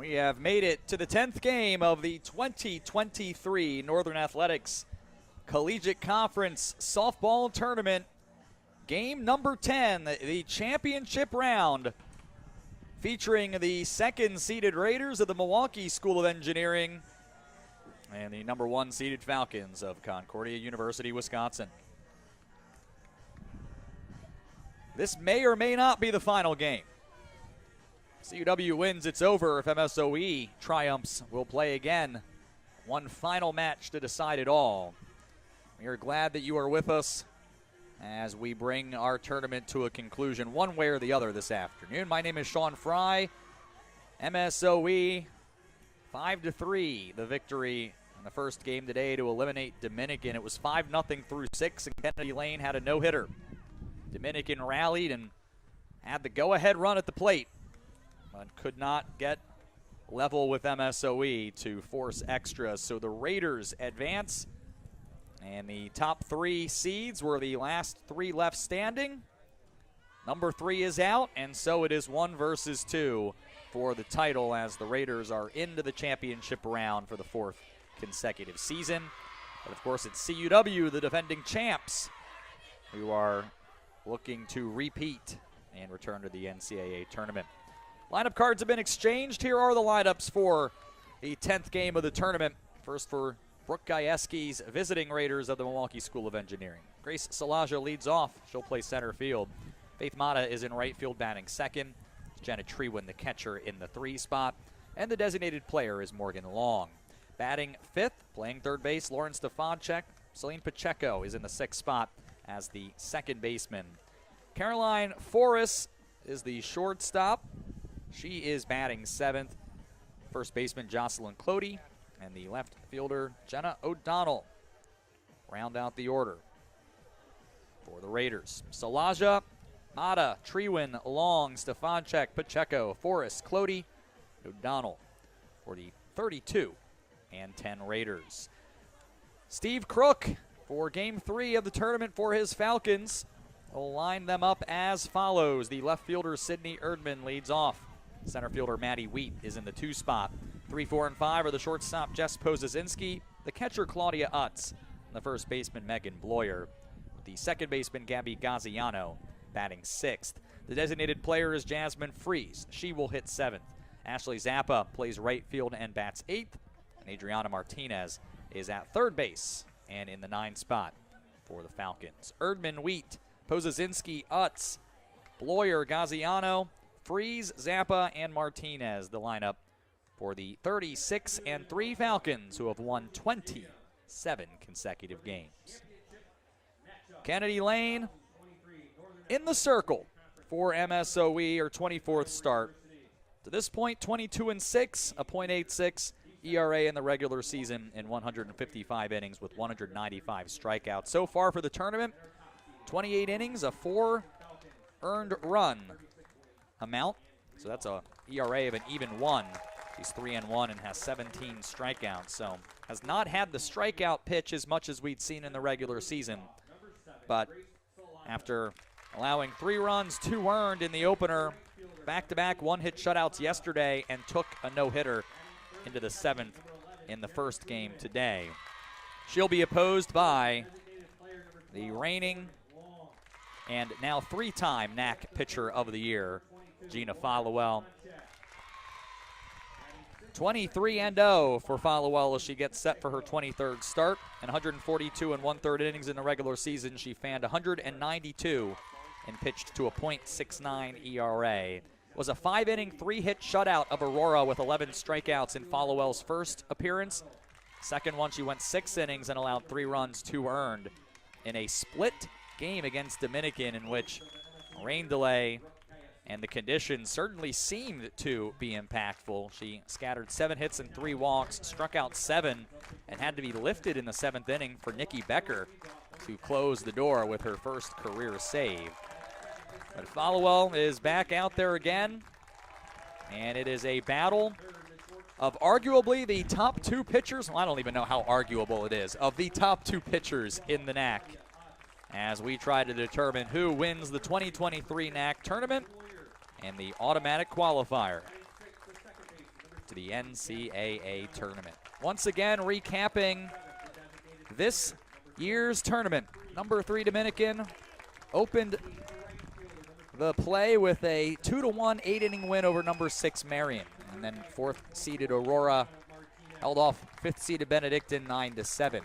We have made it to the 10th game of the 2023 Northern Athletics Collegiate Conference Softball Tournament. Game number 10, the championship round, featuring the second-seeded Raiders of the Milwaukee School of Engineering and the number 1-seeded Falcons of Concordia University, Wisconsin. This may or may not be the final game. CUW wins, it's over. If MSOE triumphs, we'll play again. One final match to decide it all. We are glad that you are with us as we bring our tournament to a conclusion one way or the other this afternoon. My name is Sean Fry. MSOE 5-3, the victory in the first game today to eliminate Dominican. It was 5-0 through 6, and Kennedy Lane had a no-hitter. Dominican rallied and had the go-ahead run at the plate, but could not get level with MSOE to force extras. So the Raiders advance, and the top 3 seeds were the last 3 left standing. Number 3 is out, and so it is 1 versus 2 for the title as the Raiders are into the championship round for the 4th consecutive season. But of course, it's CUW, the defending champs, who are looking to repeat and return to the NCAA tournament. Lineup cards have been exchanged. Here are the lineups for the 10th game of the tournament. First for Brooke Gajewski's visiting Raiders of the Milwaukee School of Engineering. Grace Salaja leads off. She'll play center field. Faith Mata is in right field batting second. Jenna Trewin, the catcher, in the 3 spot. And the designated player is Morgan Long. Batting 5th, playing third base, Lauren Stefanchek. Celine Pacheco is in the 6th spot as the second baseman. Caroline Forrest is the shortstop. She is batting 7th. First baseman Jocelyn Clody and the left fielder Jenna O'Donnell round out the order for the Raiders. Salaja, Mata, Trewin, Long, Stefanchek, Pacheco, Forrest, Clody, O'Donnell for the 32 and 10 Raiders. Steve Crook for game 3 of the tournament for his Falcons will line them up as follows. The left fielder Sydney Erdman leads off. Center fielder Maddie Wheat is in the 2 spot. 3, 4, and 5 are the shortstop Jess Pozazinski, the catcher Claudia Utz, and the first baseman Megan Bloyer. With the second baseman Gabby Gaziano batting 6th. The designated player is Jasmine Fries. She will hit 7th. Ashley Zappa plays right field and bats 8th. And Adriana Martinez is at third base and in the 9 spot for the Falcons. Erdman, Wheat, Pozazinski, Utz, Bloyer, Gaziano, Fries, Zappa, and Martinez, the lineup for the 36 and 3 Falcons, who have won 27 consecutive games. Kennedy Lane in the circle for MSOE, or 24th start. To this point, 22-6, a .86 ERA in the regular season in 155 innings with 195 strikeouts. So far for the tournament, 28 innings, a 4 earned run amount. So that's a ERA of an even 1. He's 3-1 and has 17 strikeouts. So has not had the strikeout pitch as much as we'd seen in the regular season. But after allowing 3 runs, 2 earned in the opener, back-to-back 1-hit shutouts yesterday, and took a no-hitter into the 7th in the first game today. She'll be opposed by the reigning and now 3-time NACC Pitcher of the Year, Gina Followell. 23-0 for Followell as she gets set for her 23rd start. In 142 1/3 innings in the regular season, she fanned 192 and pitched to a .69 ERA. It was a 5-inning, 3-hit shutout of Aurora with 11 strikeouts in Followell's first appearance. Second one, she went 6 innings and allowed 3 runs, 2 earned in a split game against Dominican, in which rain delay and the conditions certainly seemed to be impactful. She scattered 7 hits and 3 walks, struck out 7, and had to be lifted in the 7th inning for Nikki Becker to close the door with her first career save. But Followell is back out there again, and it is a battle of arguably the top 2 pitchers. Well, I don't even know how arguable it is, of the top 2 pitchers in the NACC, as we try to determine who wins the 2023 NACC tournament and the automatic qualifier. to the NCAA tournament. Once again, recapping this year's tournament. Number 3 Dominican opened the play with a 2-1 8-inning win over number 6 Marion. And then 4th-seeded Aurora held off 5th-seeded Benedictine 9-7.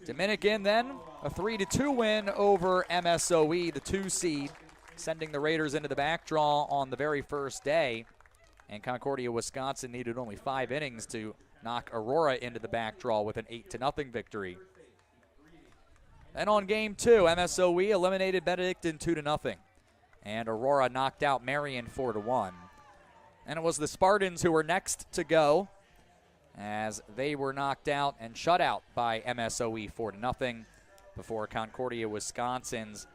Dominican then a 3-2 win over MSOE, the 2 seed, sending the Raiders into the back draw on the very first day. And Concordia, Wisconsin needed only 5 innings to knock Aurora into the back draw with an 8-0 victory. Then on game 2, MSOE eliminated Benedictine 2-0. And Aurora knocked out Marion 4-1. And it was the Spartans who were next to go, as they were knocked out and shut out by MSOE 4-0 before Concordia, Wisconsin's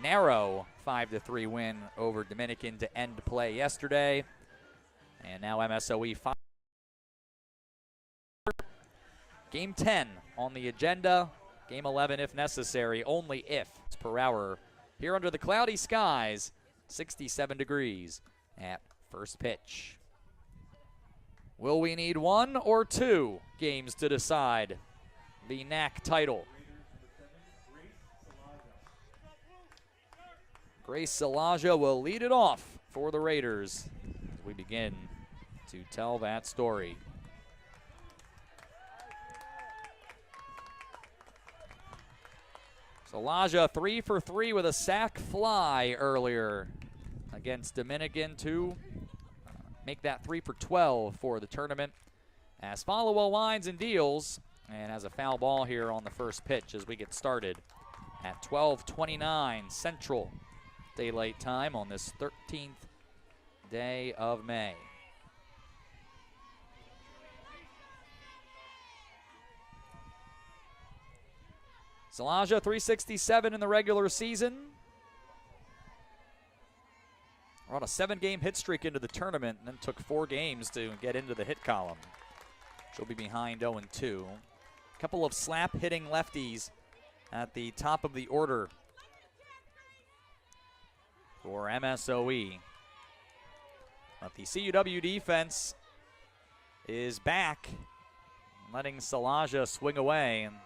narrow 5-3 win over Dominican to end play yesterday. And now MSOE 5. Game 10 on the agenda. Game 11 if necessary, only if per hour. Here under the cloudy skies, 67 degrees at first pitch. Will we need 1 or 2 games to decide the NACC title? Grace Salaja will lead it off for the Raiders as we begin to tell that story. Salaja 3 for 3 with a sac fly earlier against Dominican to make that 3 for 12 for the tournament. As Followill winds and deals and has a foul ball here on the first pitch as we get started at 12:29 Central Daylight Time on this 13th day of May. Salaja 367 in the regular season. We're on a 7-game hit streak into the tournament and then took 4 games to get into the hit column. She'll be behind 0-2. A couple of slap-hitting lefties at the top of the order for MSOE. But the CUW defense is back, letting Salaja swing away and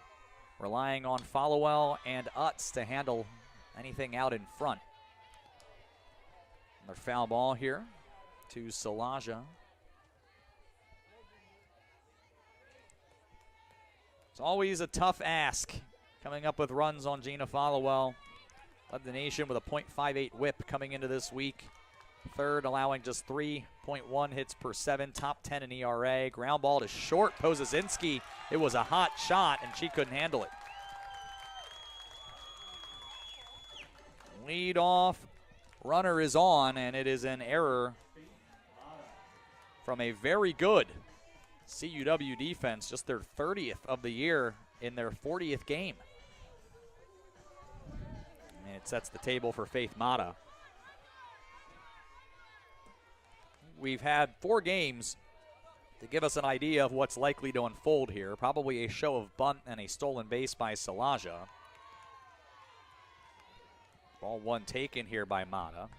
relying on Followill and Utz to handle anything out in front. Another foul ball here to Salaja. It's always a tough ask coming up with runs on Gina Followill. Led the nation with a .58 whip coming into this week. Third, allowing just 3.1 hits per 7, top 10 in ERA. Ground ball to short, Pozesinski. It was a hot shot, and she couldn't handle it. Lead off runner is on, and it is an error from a very good CUW defense, just their 30th of the year in their 40th game. And it sets the table for Faith Mata. We've had 4 games to give us an idea of what's likely to unfold here. Probably a show of bunt and a stolen base by Salaja. Ball 1 taken here by Mata.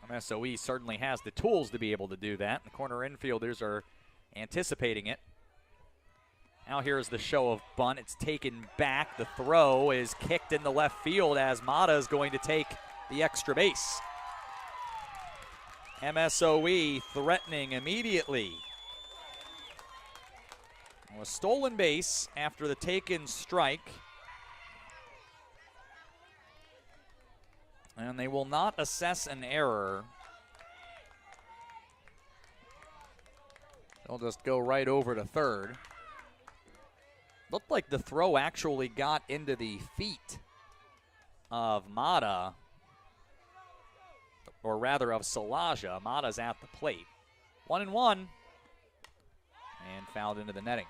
MSOE certainly has the tools to be able to do that. The corner infielders are anticipating it. Now here's the show of bunt. It's taken back. The throw is kicked in the left field as Mata is going to take the extra base. MSOE threatening immediately. A stolen base after the taken strike. And they will not assess an error. They'll just go right over to third. Looked like the throw actually got into the feet of Mata, or rather of Salaja. Mata's at the plate. 1-1, and fouled into the netting.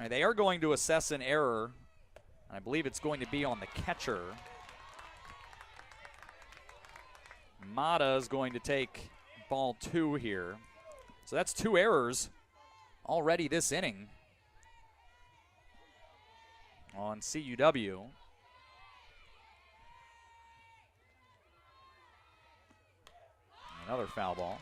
They are going to assess an error I believe it's going to be on the catcher. Mata is going to take ball 2 here. So that's 2 errors already this inning on CUW. Another foul ball.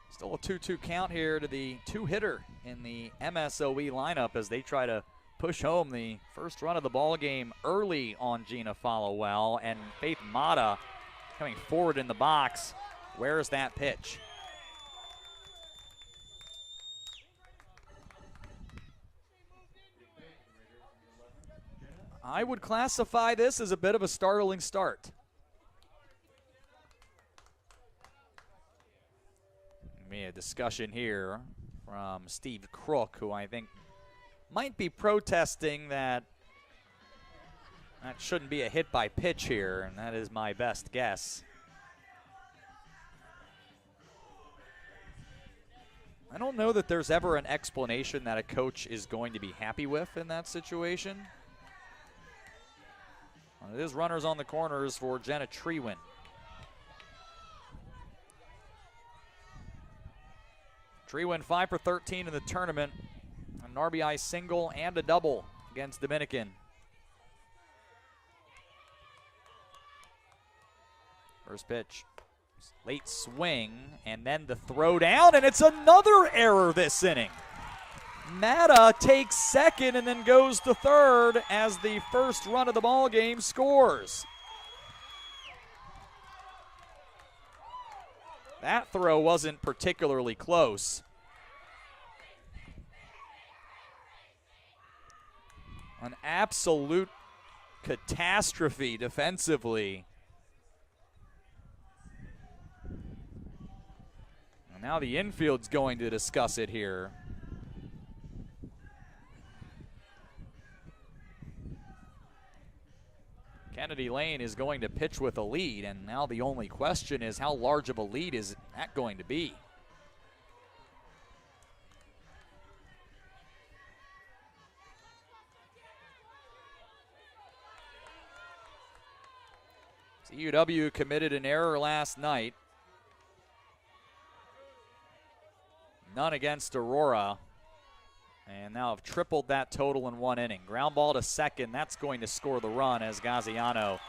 Still a 2-2 count here to the 2-hitter in the MSOE lineup as they try to push home the first run of the ball game early on Gina Followell, and Faith Mata coming forward in the box. Where's that pitch? I would classify this as a bit of a startling start. A discussion here from Steve Crook, who I think might be protesting that shouldn't be a hit by pitch here, and that is my best guess. I don't know that there's ever an explanation that a coach is going to be happy with in that situation. It is runners on the corners for Jenna Trewin. Trewin 5 for 13 in the tournament, an RBI single and a double against Dominican. First pitch, late swing, and then the throw down, and it's another error this inning. Mata takes second and then goes to third as the first run of the ball game scores. That throw wasn't particularly close. An absolute catastrophe defensively. And now the infield's going to discuss it here. Kennedy Lane is going to pitch with a lead, and now the only question is how large of a lead is that going to be? CUW committed an error last night. None against Aurora. And now have tripled that total in one inning. Ground ball to second. That's going to score the run as Gaziano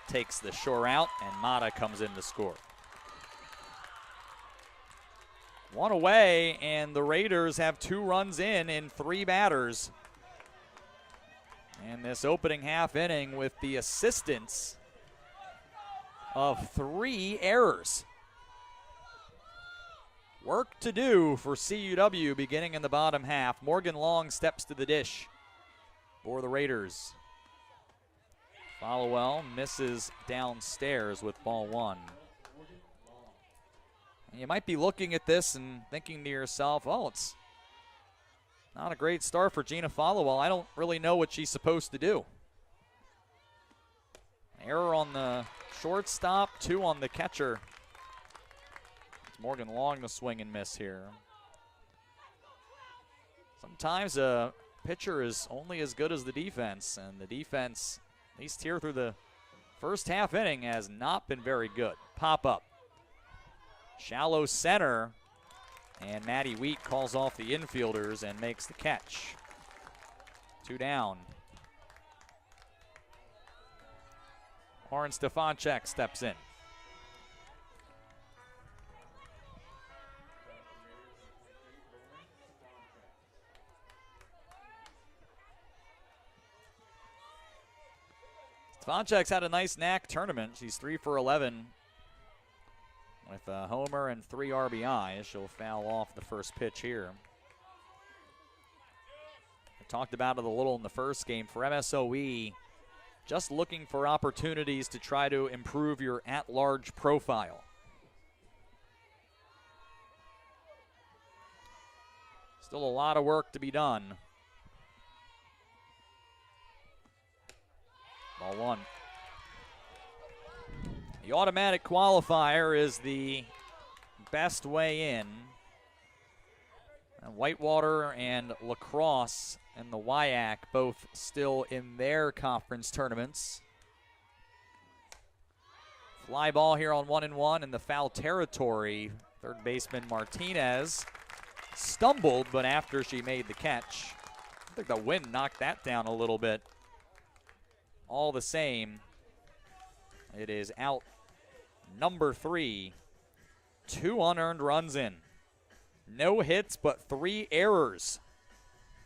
takes the shore out and Mata comes in to score. One away, and the Raiders have 2 runs in 3 batters. And this opening half inning with the assistance of 3 errors. Work to do for CUW beginning in the bottom half. Morgan Long steps to the dish for the Raiders. Followell misses downstairs with ball 1. And you might be looking at this and thinking to yourself, oh, it's not a great start for Gina Followell. I don't really know what she's supposed to do. Error on the shortstop, 2 on the catcher. Morgan Long the swing and miss here. Sometimes a pitcher is only as good as the defense, and the defense, at least here through the first half inning, has not been very good. Pop up. Shallow center, and Maddie Wheat calls off the infielders and makes the catch. 2 down. Lauren Stefanchek steps in. Stefanchek's had a nice NACC tournament. She's 3 for 11 with a homer and 3 RBIs. She'll foul off the first pitch here. I talked about it a little in the first game. For MSOE, just looking for opportunities to try to improve your at-large profile. Still a lot of work to be done. Ball 1. The automatic qualifier is the best way in. And Whitewater and La Crosse and the WIAC both still in their conference tournaments. Fly ball here on 1-1 in the foul territory. Third baseman Martinez stumbled, but after she made the catch, I think the wind knocked that down a little bit. All the same, it is out number 3. 2 unearned runs in. No hits, but 3 errors.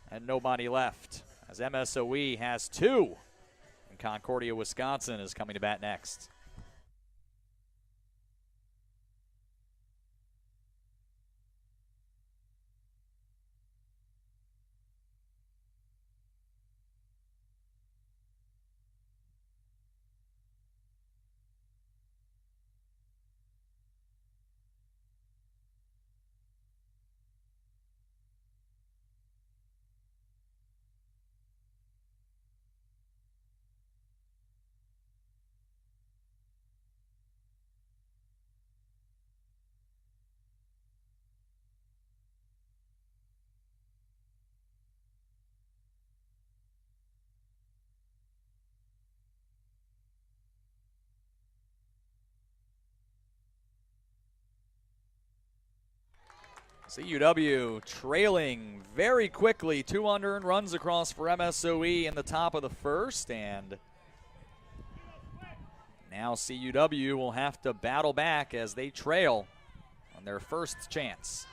And nobody left, as MSOE has 2. And Concordia, Wisconsin is coming to bat next. CUW trailing very quickly. 2 unearned runs across for MSOE in the top of the first, and now CUW will have to battle back as they trail on their first chance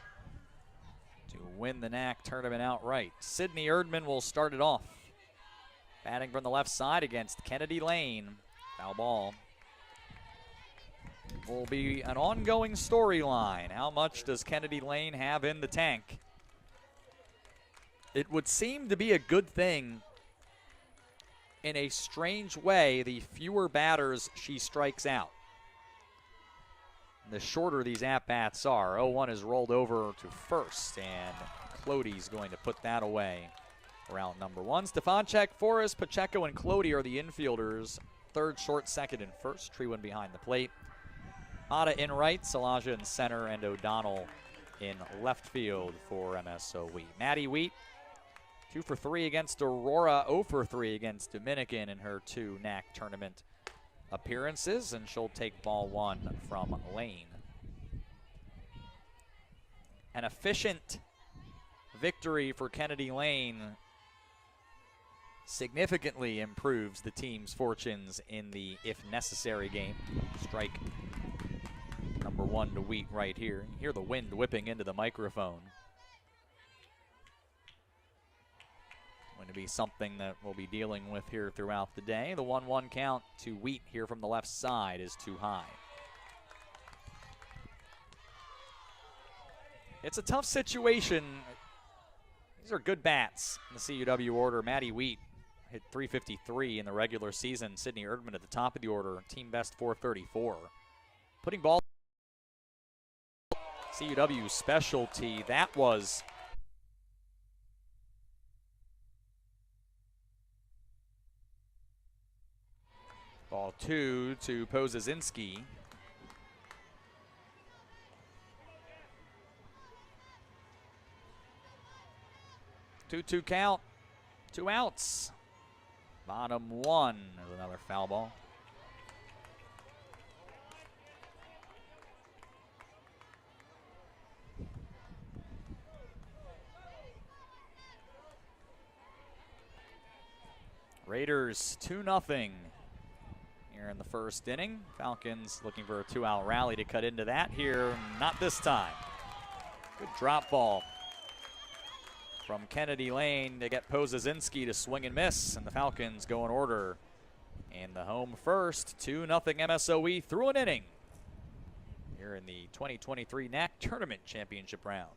to win the NACC tournament outright. Sydney Erdman will start it off. Batting from the left side against Kennedy Lane. Foul ball. Will be an ongoing storyline. How much does Kennedy Lane have in the tank? It would seem to be a good thing. In a strange way, the fewer batters she strikes out, the shorter these at-bats are. 0-1 is rolled over to first, and Clody's going to put that away. Round number 1. Stefanchek, Forrest, Pacheco, and Clody are the infielders. Third, short, second, and first. Treewin behind the plate. Mata in right, Salaja in center, and O'Donnell in left field for MSOE. Maddie Wheat, 2 for 3 against Aurora, 0 for 3 against Dominican in her 2 NACC tournament appearances, and she'll take ball 1 from Lane. An efficient victory for Kennedy Lane significantly improves the team's fortunes in the if necessary game. Strike number 1 to Wheat right here. You hear the wind whipping into the microphone. Going to be something that we'll be dealing with here throughout the day. The 1-1 count to Wheat here from the left side is too high. It's a tough situation. These are good bats in the CUW order. Maddie Wheat hit .353 in the regular season. Sydney Erdman at the top of the order, team best .434. Putting ball CUW specialty. That was ball 2 to Pozazinski. Two count, 2 outs. Bottom 1 is another foul ball. Raiders 2-0 here in the first inning. Falcons looking for a 2-out rally to cut into that here. Not this time. Good drop ball from Kennedy Lane to get Pozazinski to swing and miss, and the Falcons go in order. And the home first, 2-0 MSOE through an inning here in the 2023 NACC Tournament Championship round.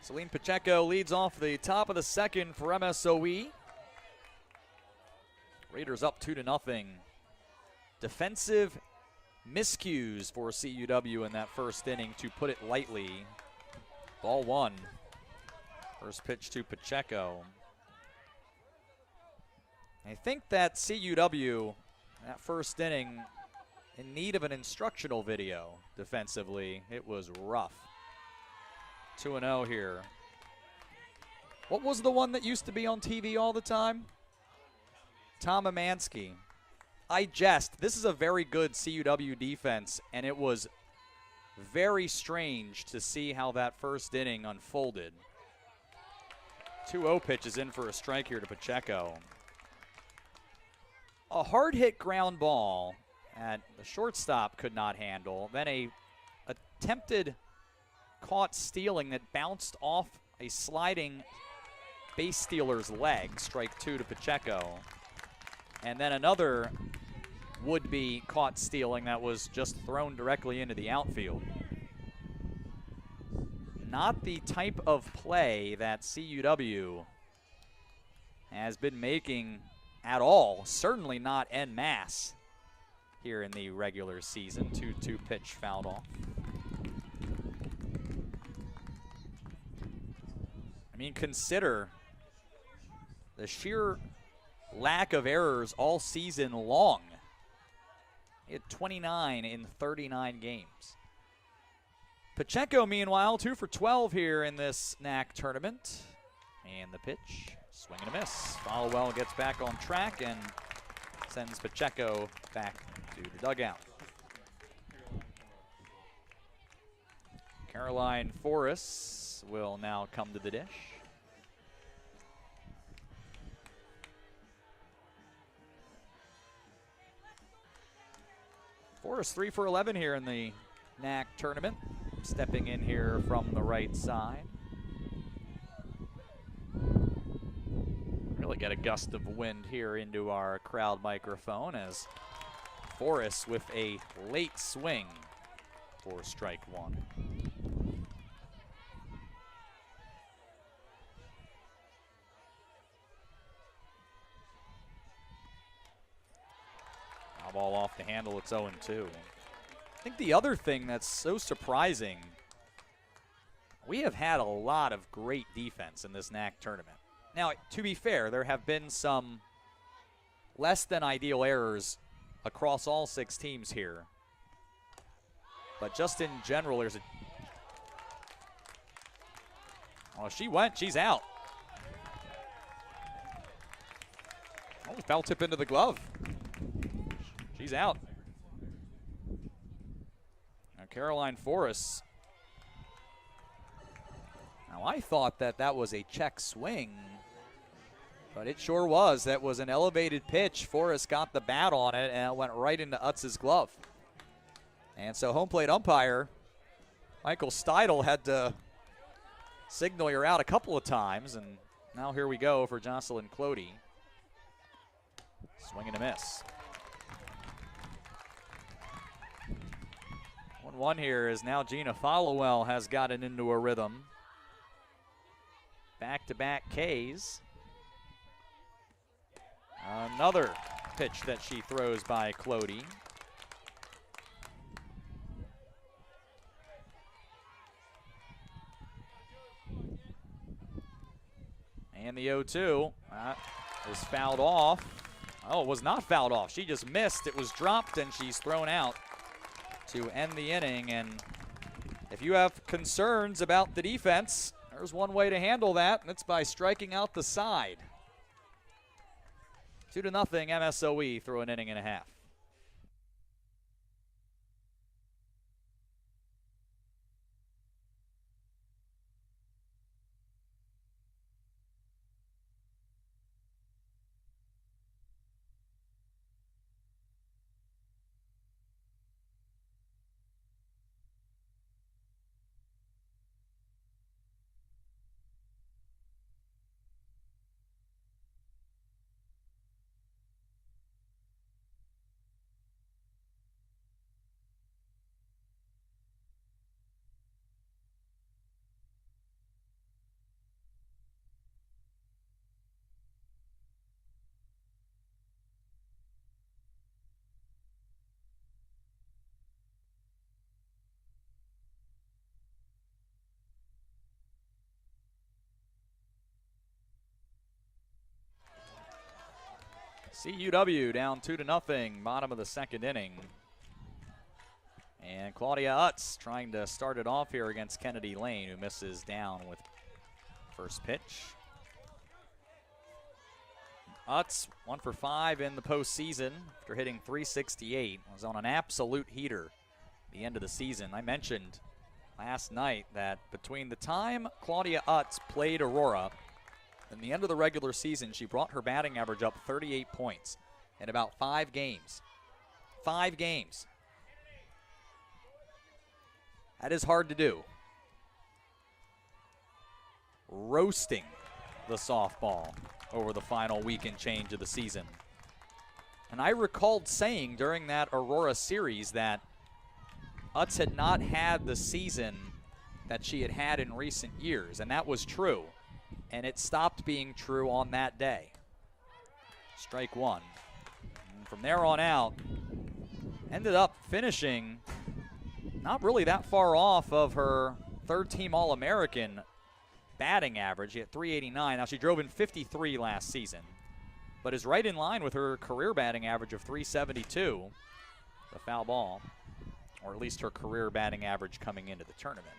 Celine Pacheco leads off the top of the second for MSOE. Raiders up 2-0. Defensive miscues for CUW in that first inning, to put it lightly. Ball one. First pitch to Pacheco. I think that CUW, that first inning, in need of an instructional video defensively. It was rough. 2-0 here. What was the one that used to be on TV all the time? Tom Amansky. I jest. This is a very good CUW defense, and it was very strange to see how that first inning unfolded. 2-0 pitch is in for a strike here to Pacheco. A hard-hit ground ball that the shortstop could not handle. Then a attempted caught stealing that bounced off a sliding base stealer's leg. Strike two to Pacheco. And then another would-be caught stealing that was just thrown directly into the outfield. Not the type of play that CUW has been making at all. Certainly not en masse here in the regular season. 2-2 pitch fouled off. I mean, consider the sheer lack of errors all season long. He had 29 in 39 games. Pacheco, meanwhile, 2 for 12 here in this NACC tournament. And the pitch, swing and a miss. Followell gets back on track and sends Pacheco back to the dugout. Caroline Forrest will now come to the dish. Forrest 3 for 11 here in the NACC tournament. Stepping in here from the right side. Really get a gust of wind here into our crowd microphone as Forrest with a late swing for strike one. Now ball off the handle, it's 0-2. I think the other thing that's so surprising, we have had a lot of great defense in this NACC tournament. Now, to be fair, there have been some less than ideal errors across all 6 teams here. But just in general, there's a... Oh, she's out. Oh, foul tip into the glove. She's out. Now, Caroline Forrest. Now, I thought that was a check swing, but it sure was. That was an elevated pitch. Forrest got the bat on it, and it went right into Utz's glove. And so home plate umpire Michael Steidel had to signal her out a couple of times, and now here we go for Jocelyn Clody. Swing and a miss. 1-1 here is now Gina Followell has gotten into a rhythm. Back-to-back Ks. Another pitch that she throws by Clody. And the 0-2 is fouled off. Oh, it was not fouled off. She just missed. It was dropped, and she's thrown out to end the inning. And if you have concerns about the defense, there's one way to handle that, and it's by striking out the side. 2-0 MSOE through an inning and a half. CUW down 2-0, bottom of the second inning. And Claudia Utz trying to start it off here against Kennedy Lane, who misses down with first pitch. Utz 1 for 5 in the postseason after hitting .368. Was on an absolute heater at the end of the season. I mentioned last night that between the time Claudia Utz played Aurora and the end of the regular season, she brought her batting average up 38 points in about 5 games. 5 games. That is hard to do. Roasting the softball over the final week and change of the season. And I recalled saying during that Aurora series that Utz had not had the season that she had had in recent years, and that was true. And it stopped being true on that day. Strike one. And from there on out, ended up finishing not really that far off of her third-team All-American batting average. She had .389. Now, she drove in 53 last season, but is right in line with her career batting average of .372. The foul ball, or at least her career batting average coming into the tournament.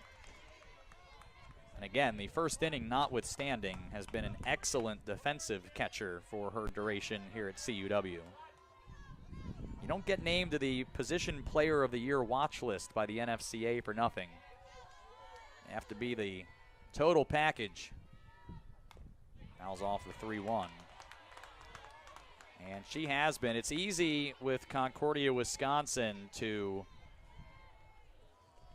And again, the first inning notwithstanding, has been an excellent defensive catcher for her duration here at CUW. You don't get named to the Position Player of the Year watch list by the NFCA for nothing. You have to be the total package. Fouls off the 3-1. And she has been. It's easy with Concordia, Wisconsin to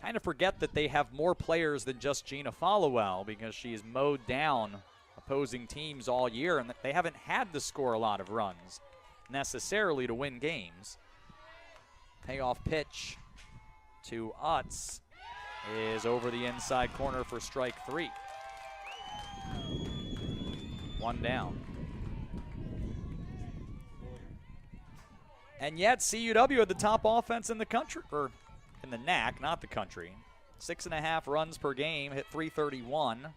kind of forget that they have more players than just Gina Followell, because she's mowed down opposing teams all year, and they haven't had to score a lot of runs necessarily to win games. Payoff pitch to Utz is over the inside corner for strike 3. 1 down. And yet CUW had the top offense in the country, or in the NACC, not the country. 6.5 runs per game, hit .331.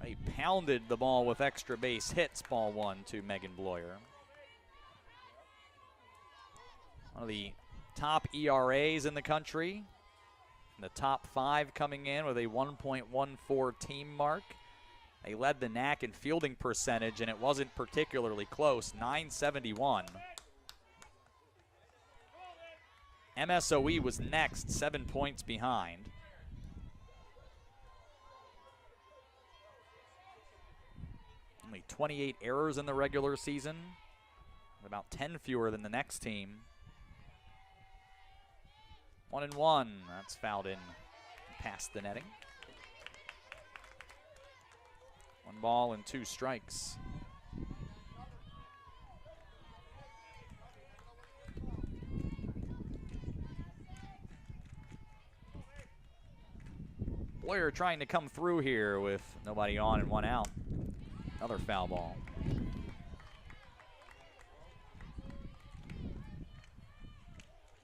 They pounded the ball with extra base hits, ball 1 to Megan Bloyer. One of the top ERAs in the country. The top 5 coming in with a 1.14 team mark. They led the NACC in fielding percentage, and it wasn't particularly close, .971. MSOE was next, 7 points behind. Only 28 errors in the regular season, about 10 fewer than the next team. 1-1, that's fouled in past the netting. 1 ball and 2 strikes. Bloyer trying to come through here with nobody on and 1 out. Another foul ball.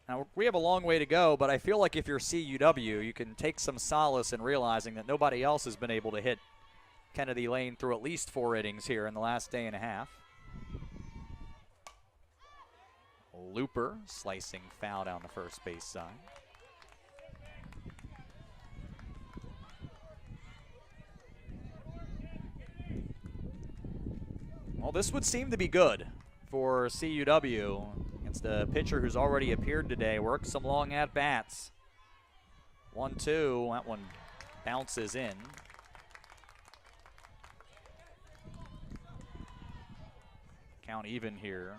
Now, we have a long way to go, but I feel like if you're CUW, you can take some solace in realizing that nobody else has been able to hit Kennedy Lane through at least 4 innings here in the last day and a half. Looper slicing foul down the first base side. Well, this would seem to be good for CUW against a pitcher who's already appeared today. Worked some long at-bats. 1-2, that one bounces in. Count even here.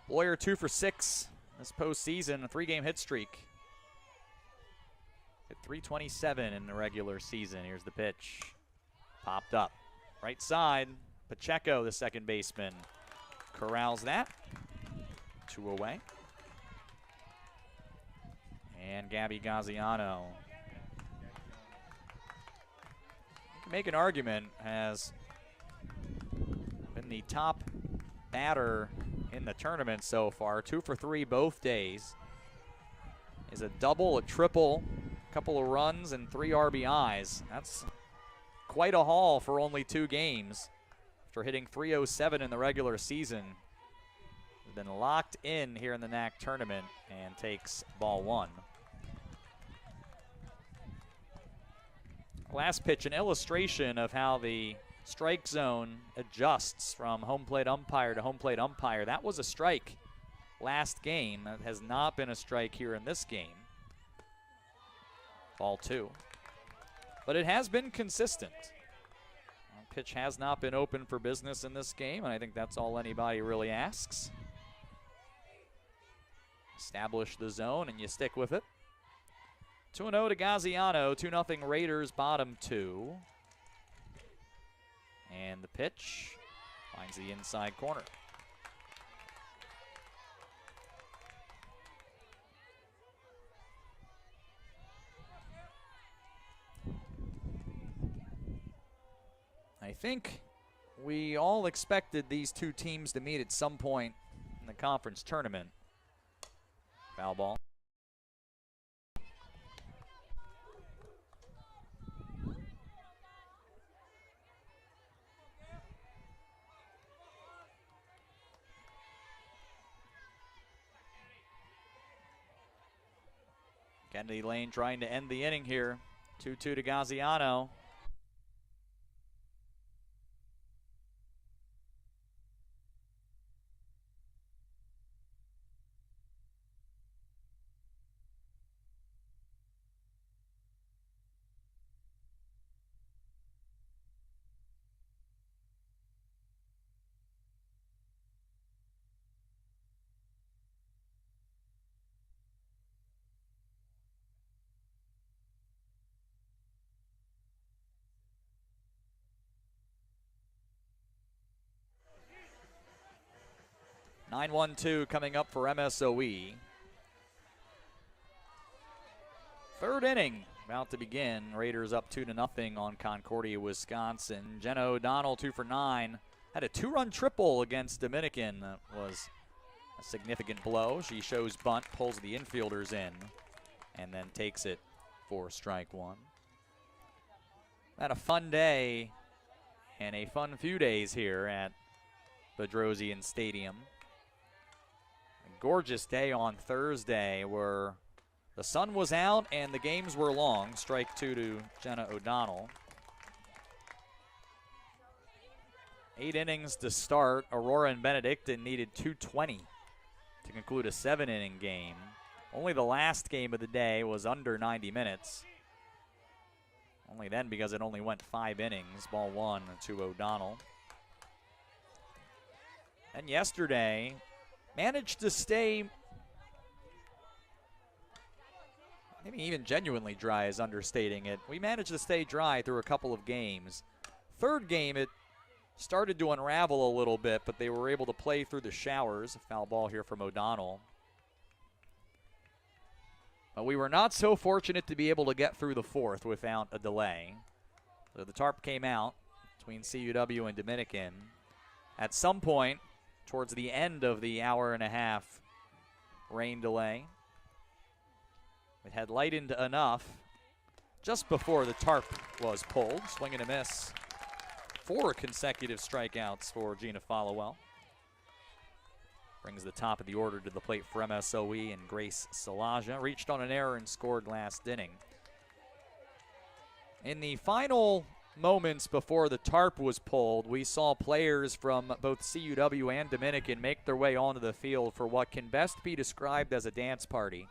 Bloyer 2 for 6 this postseason, a 3-game hit streak. Hit .327 in the regular season. Here's the pitch. Popped up. Right side. Pacheco, the second baseman, corrals that. 2 away. And Gabby Gaziano. You can make an argument, has been the top batter in the tournament so far. 2 for 3 both days. Is a double, a triple, a couple of runs, and 3 RBIs. That's quite a haul for only 2 games. After hitting .307 in the regular season, he's been locked in here in the NACC tournament and takes ball 1. Last pitch, an illustration of how the strike zone adjusts from home plate umpire to home plate umpire. That was a strike last game. That has not been a strike here in this game. Ball 2. But it has been consistent. Pitch has not been open for business in this game, and I think that's all anybody really asks. Establish the zone, and you stick with it. 2-0 to Gaziano, 2-0 Raiders, bottom 2. And the pitch finds the inside corner. I think we all expected these 2 teams to meet at some point in the conference tournament. Foul ball. Kennedy Lane trying to end the inning here. 2-2 to Gaziano. (9-1-2) coming up for MSOE. Third inning about to begin. Raiders up 2-0 on Concordia, Wisconsin. Jenna O'Donnell 2 for 9. Had a 2-run triple against Dominican. That was a significant blow. She shows bunt, pulls the infielders in, and then takes it for strike 1. Had a fun day and a fun few days here at Bedrosian Stadium. Gorgeous day on Thursday where the sun was out and the games were long. Strike 2 to Jenna O'Donnell. 8 innings to start. Aurora and Benedictine needed 220 to conclude a 7-inning game. Only the last game of the day was under 90 minutes. Only then because it only went 5 innings. Ball 1 to O'Donnell. And yesterday, managed to stay, maybe even genuinely dry is understating it. We managed to stay dry through a couple of games. Third game, it started to unravel a little bit, but they were able to play through the showers. A foul ball here from O'Donnell. But we were not so fortunate to be able to get through the 4th without a delay. So the tarp came out between CUW and Dominican. At some point, towards the end of the hour-and-a-half rain delay, it had lightened enough just before the tarp was pulled. Swing and a miss. 4 consecutive strikeouts for Gina Followell. Brings the top of the order to the plate for MSOE, and Grace Salaja reached on an error and scored last inning. In the final moments before the tarp was pulled, we saw players from both CUW and Dominican make their way onto the field for what can best be described as a dance party.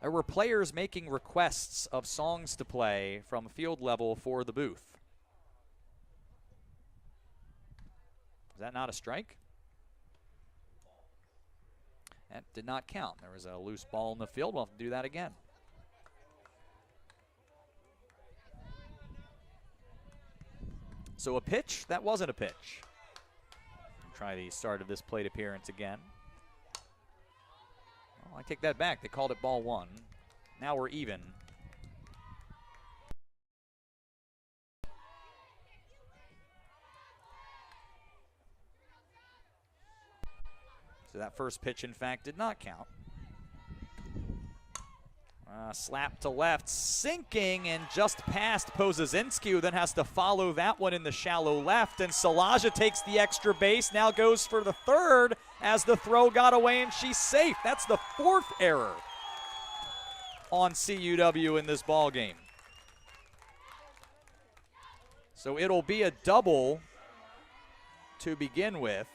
There were players making requests of songs to play from field level for the booth. Is that not a strike? That did not count. There was a loose ball in the field. We'll have to do that again. So a pitch, that wasn't a pitch. Try the start of this plate appearance again. Well, I take that back. They called it ball 1. Now we're even. So that first pitch, in fact, did not count. Slap to left, sinking and just past Pozazinski, who then has to follow that one in the shallow left. And Salaja takes the extra base, now goes for the third as the throw got away and she's safe. That's the fourth error on CUW in this ball game. So it'll be a double to begin with.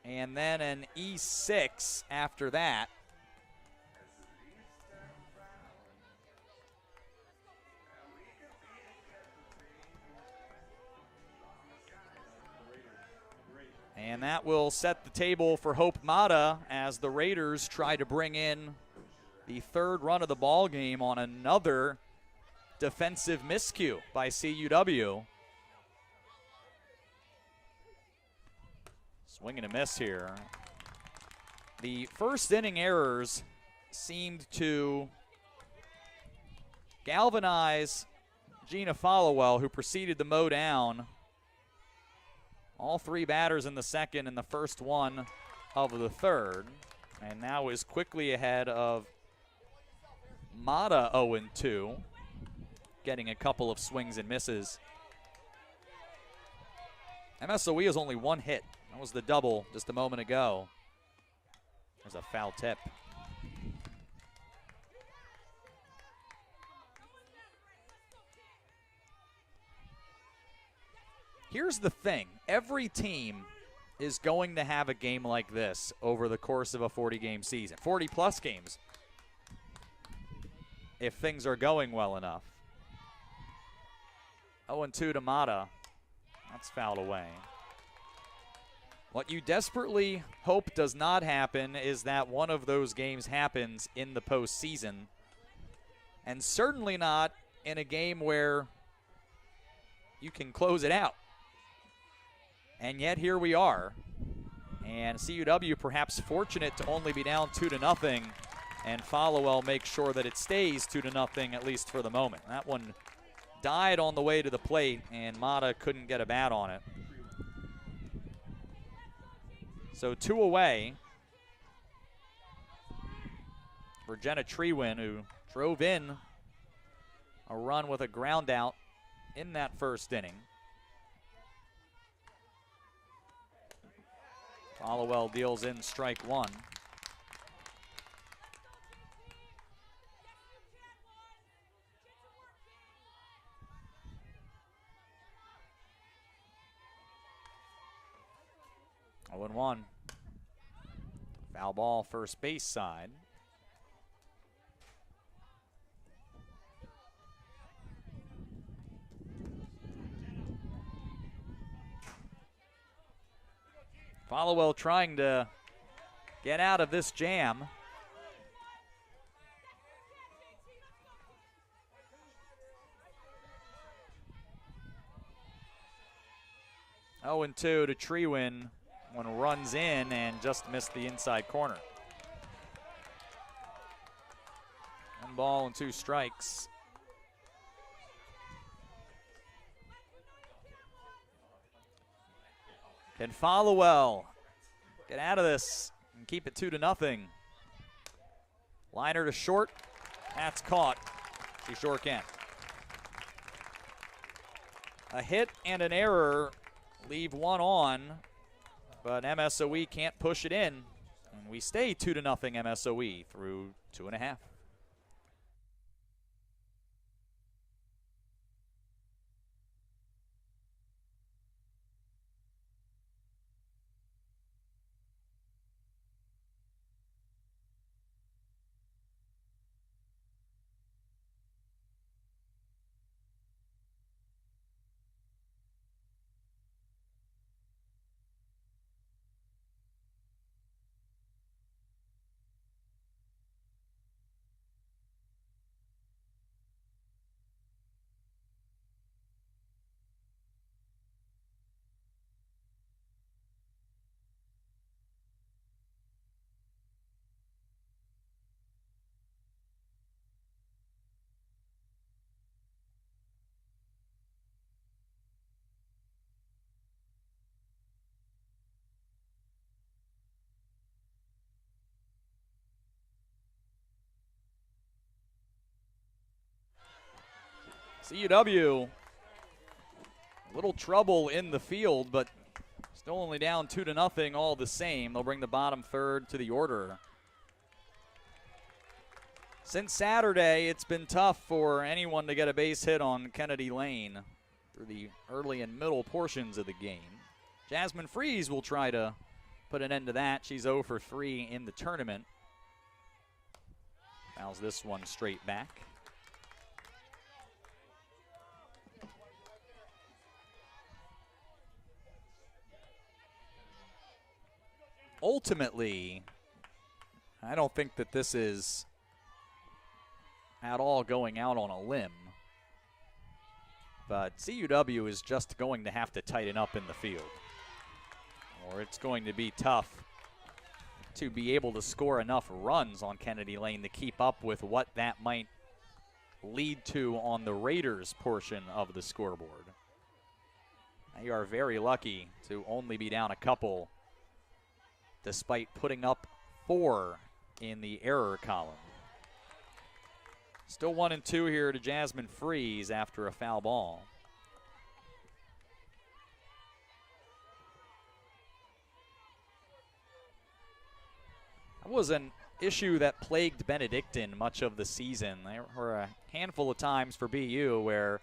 And then an E6 after that. And that will set the table for Hope Mata as the Raiders try to bring in the third run of the ball game on another defensive miscue by CUW. Swing and a miss here. The first inning errors seemed to galvanize Gina Followell, who proceeded to mow down all three batters in the second and the first one of the third, and now is quickly ahead of Mata 0-2, getting a couple of swings and misses. MSOE has only one hit. That was the double just a moment ago. There's a foul tip. Here's the thing. Every team is going to have a game like this over the course of a 40-game season. 40-plus games, if things are going well enough. 0-2 to Mata. That's fouled away. What you desperately hope does not happen is that one of those games happens in the postseason, and certainly not in a game where you can close it out. And yet here we are, and CUW perhaps fortunate to only be down 2-0, and Followell makes sure that it stays 2-0 at least for the moment. That one died on the way to the plate, and Mata couldn't get a bat on it. So 2 away for Jenna Trewin, who drove in a run with a ground out in that first inning. Followell deals in strike one. Oh, and 1. Foul ball first base side. Followell trying to get out of this jam. Oh, and 2 to Trewin. One runs in and just missed the inside corner. 1 ball and 2 strikes. Can Followell get out of this and keep it 2-0? Liner to short. That's caught. She sure can. A hit and an error leave one on, but MSOE can't push it in, and we stay 2-0 MSOE through 2.5. CUW, a little trouble in the field, but still only down 2-0 all the same. They'll bring the bottom third to the order. Since Saturday, it's been tough for anyone to get a base hit on Kennedy Lane through the early and middle portions of the game. Jasmine Freeze will try to put an end to that. She's 0 for 3 in the tournament. Fouls this one straight back. Ultimately, I don't think that this is at all going out on a limb, but CUW is just going to have to tighten up in the field, or it's going to be tough to be able to score enough runs on Kennedy Lane to keep up with what that might lead to on the Raiders portion of the scoreboard. They are very lucky to only be down a couple despite putting up 4 in the error column. Still 1-2 here to Jasmine Freeze after a foul ball. That was an issue that plagued Benedictine much of the season. There were a handful of times for BU where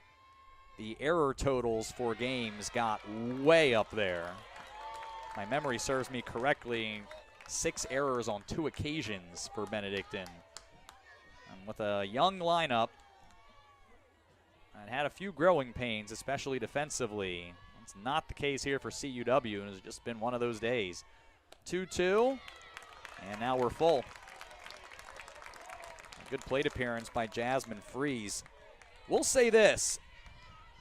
the error totals for games got way up there. My memory serves me correctly, 6 errors on 2 occasions for Benedictine. And with a young lineup, and had a few growing pains, especially defensively. It's not the case here for CUW, and it's just been one of those days. 2-2, and now we're full. A good plate appearance by Jasmine Freeze. We'll say this,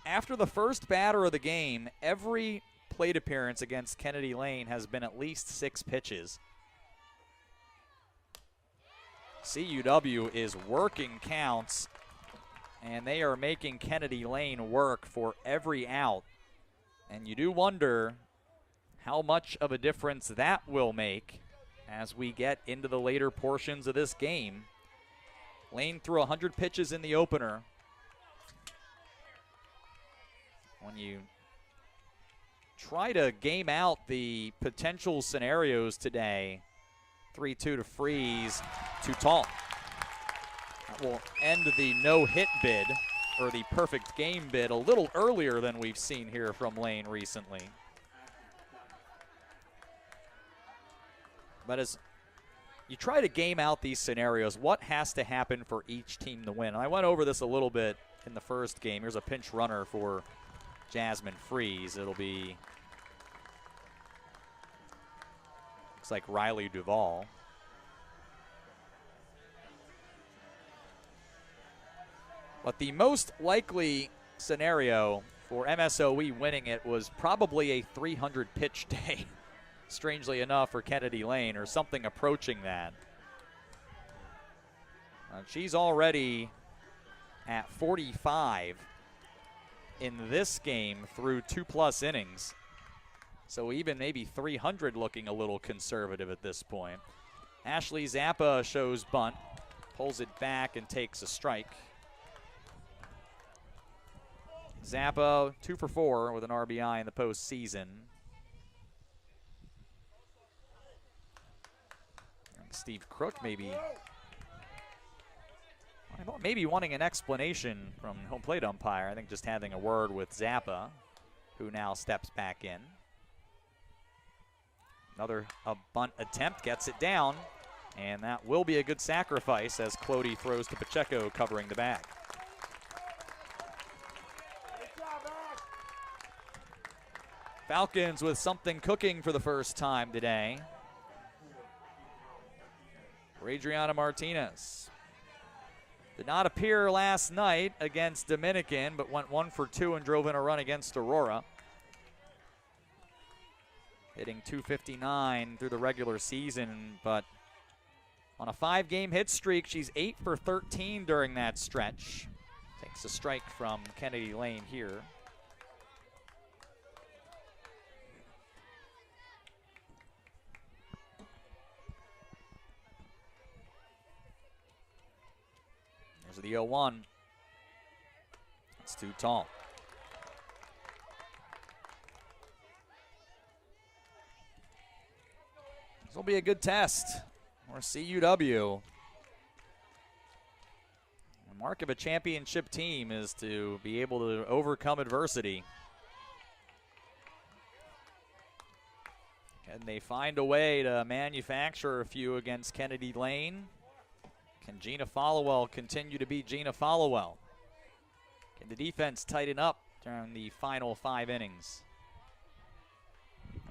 after the first batter of the game, every plate appearance against Kennedy Lane has been at least 6 pitches. CUW is working counts, and they are making Kennedy Lane work for every out. And you do wonder how much of a difference that will make as we get into the later portions of this game. Lane threw 100 pitches in the opener. When you try to game out the potential scenarios today, 3-2 to Freeze, too tall. That will end the no-hit bid, or the perfect game bid, a little earlier than we've seen here from Lane recently. But as you try to game out these scenarios, what has to happen for each team to win? And I went over this a little bit in the first game. Here's a pinch runner for Jasmine Freeze. It'll be, looks like Riley Duvall. But the most likely scenario for MSOE winning it was probably a 300 pitch day, strangely enough, for Kennedy Lane, or something approaching that. She's already at 45 in this game through 2+ innings. So even maybe 300 looking a little conservative at this point. Ashley Zappa shows bunt, pulls it back and takes a strike. Zappa 2 for 4 with an RBI in the postseason. Steve Crook maybe wanting an explanation from home plate umpire. I think just having a word with Zappa, who now steps back in. Another bunt attempt gets it down, and that will be a good sacrifice as Clody throws to Pacheco covering the bag. Falcons with something cooking for the first time today. Adriana Martinez did not appear last night against Dominican, but went 1 for 2 and drove in a run against Aurora. Hitting .259 through the regular season, but on a 5-game hit streak, she's 8 for 13 during that stretch. Takes a strike from Kennedy Lane here. There's the 0-1. It's too tall. This will be a good test for CUW. The mark of a championship team is to be able to overcome adversity. Can they find a way to manufacture a few against Kennedy Lane? Can Gina Followell continue to be Gina Followell? Can the defense tighten up during the final 5 innings?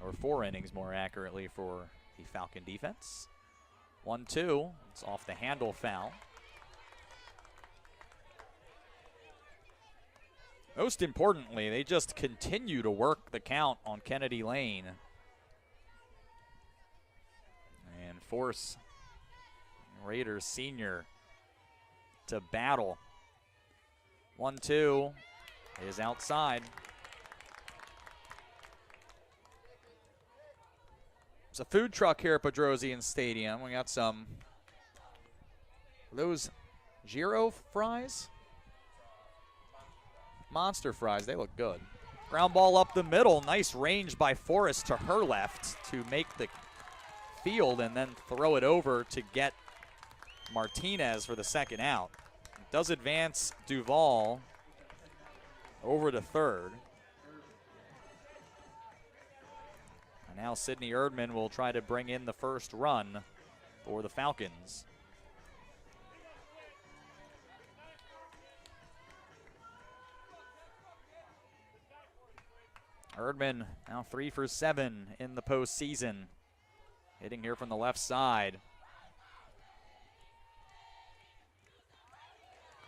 Or 4 innings, more accurately, for the Falcon defense. 1-2. It's off the handle foul. Most importantly, they just continue to work the count on Kennedy Lane and force Raiders senior to battle. 1-2 is outside. It's a food truck here at Bedrosian Stadium. We got some, those gyro fries? Monster fries, they look good. Ground ball up the middle, nice range by Forrest to her left to make the field and then throw it over to get Martinez for the second out. It does advance Duval over to third. And now Sydney Erdman will try to bring in the first run for the Falcons. Erdman now 3 for 7 in the postseason. Hitting here from the left side.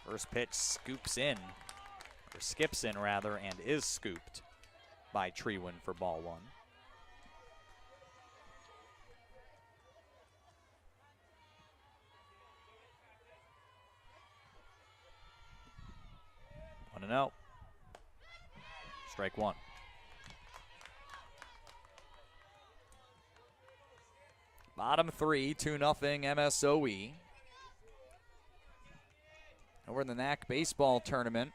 First pitch scoops in, or skips in rather, and is scooped by Treewin for ball 1. One and out. Strike 1. Bottom 3, 2-0 MSOE. Over in the NACC baseball tournament,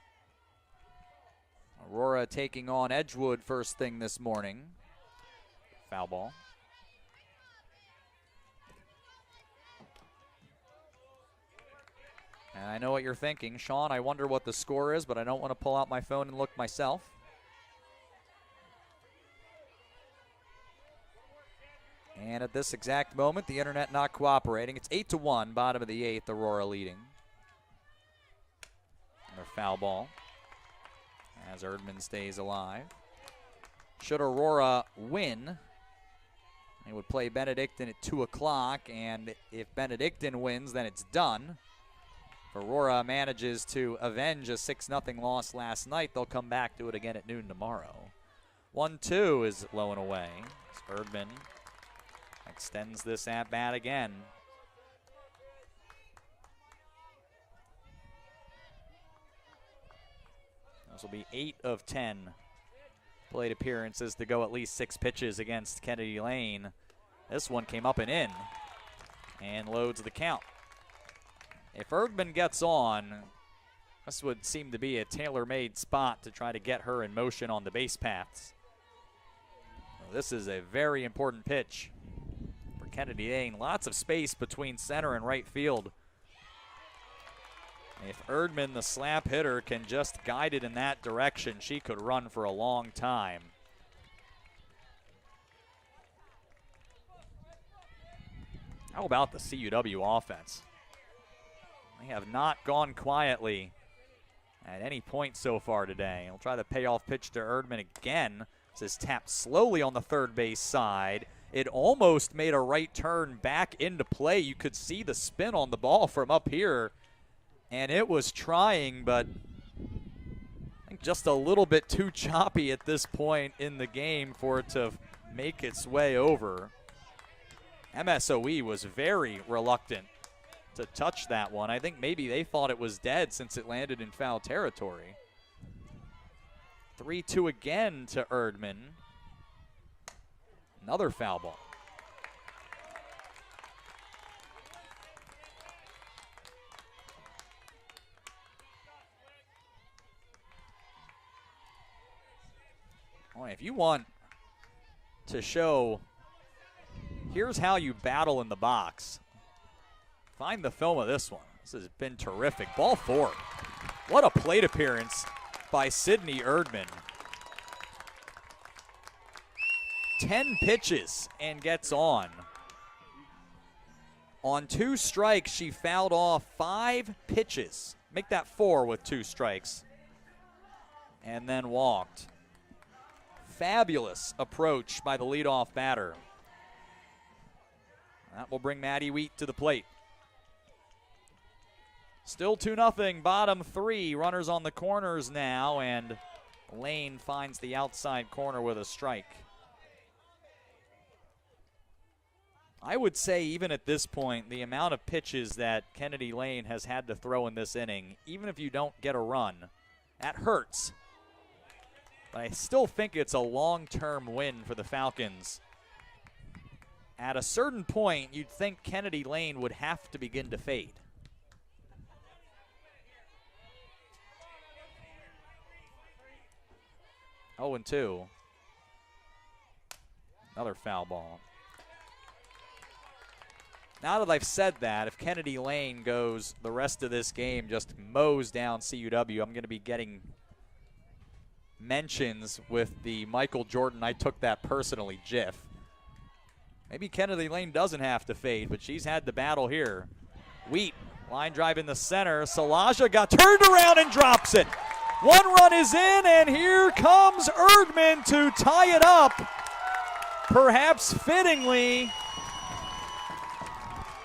Aurora taking on Edgewood first thing this morning. Foul ball. And I know what you're thinking. Sean, I wonder what the score is, but I don't want to pull out my phone and look myself. And at this exact moment, the internet not cooperating. It's 8-1, bottom of the 8th, Aurora leading. Another foul ball as Erdman stays alive. Should Aurora win, they would play Benedictine at 2 o'clock, and if Benedictine wins, then it's done. If Aurora manages to avenge a 6-0 loss last night, they'll come back to it again at noon tomorrow. 1-2 is low and away. Erdman extends this at bat again. This will be 8 of 10 plate appearances to go at least 6 pitches against Kennedy Lane. This one came up and in and loads the count. If Erdman gets on, this would seem to be a tailor-made spot to try to get her in motion on the base paths. Well, this is a very important pitch for Kennedy Lane. Lots of space between center and right field. If Erdman, the slap hitter, can just guide it in that direction, she could run for a long time. How about the CUW offense? They have not gone quietly at any point so far today. He'll try the payoff pitch to Erdman again. This is tapped slowly on the third base side. It almost made a right turn back into play. You could see the spin on the ball from up here. And it was trying, but I think just a little bit too choppy at this point in the game for it to make its way over. MSOE was very reluctant to touch that one. I think maybe they thought it was dead since it landed in foul territory. 3-2 again to Erdman. Another foul ball. Boy, if you want to show, here's how you battle in the box, find the film of this one. This has been terrific. Ball 4. What a plate appearance by Sydney Erdman. 10 pitches and gets on. On 2 strikes, she fouled off 5 pitches. Make that 4 with 2 strikes. And then walked. Fabulous approach by the leadoff batter. That will bring Maddie Wheat to the plate. Still 2-0, bottom 3. Runners on the corners now, and Lane finds the outside corner with a strike. I would say even at this point, the amount of pitches that Kennedy Lane has had to throw in this inning, even if you don't get a run, that hurts. But I still think it's a long-term win for the Falcons. At a certain point, you'd think Kennedy Lane would have to begin to fade. 0-2. Another foul ball. Now that I've said that, if Kennedy Lane goes the rest of this game, just mows down CUW, I'm going to be getting mentions with the Michael Jordan "I took that personally" gif. Maybe Kennedy Lane doesn't have to fade, but she's had the battle here. Wheat, line drive in the center. Salaja got turned around and drops it. 1 run is in, and here comes Erdman to tie it up. Perhaps fittingly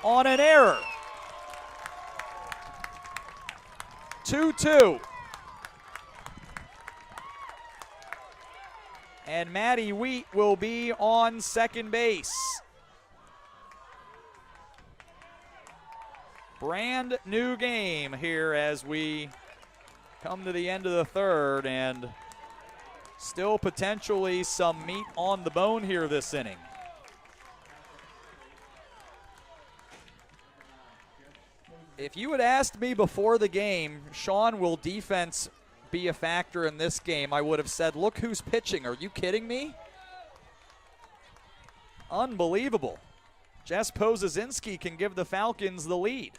on an error. 2-2. And Maddie Wheat will be on second base. Brand new game here as we come to the end of the third, and still potentially some meat on the bone here this inning. If you had asked me before the game, Sean, will defense be a factor in this game, I would have said, look who's pitching. Are you kidding me? Unbelievable. Jess Pozazinski can give the Falcons the lead.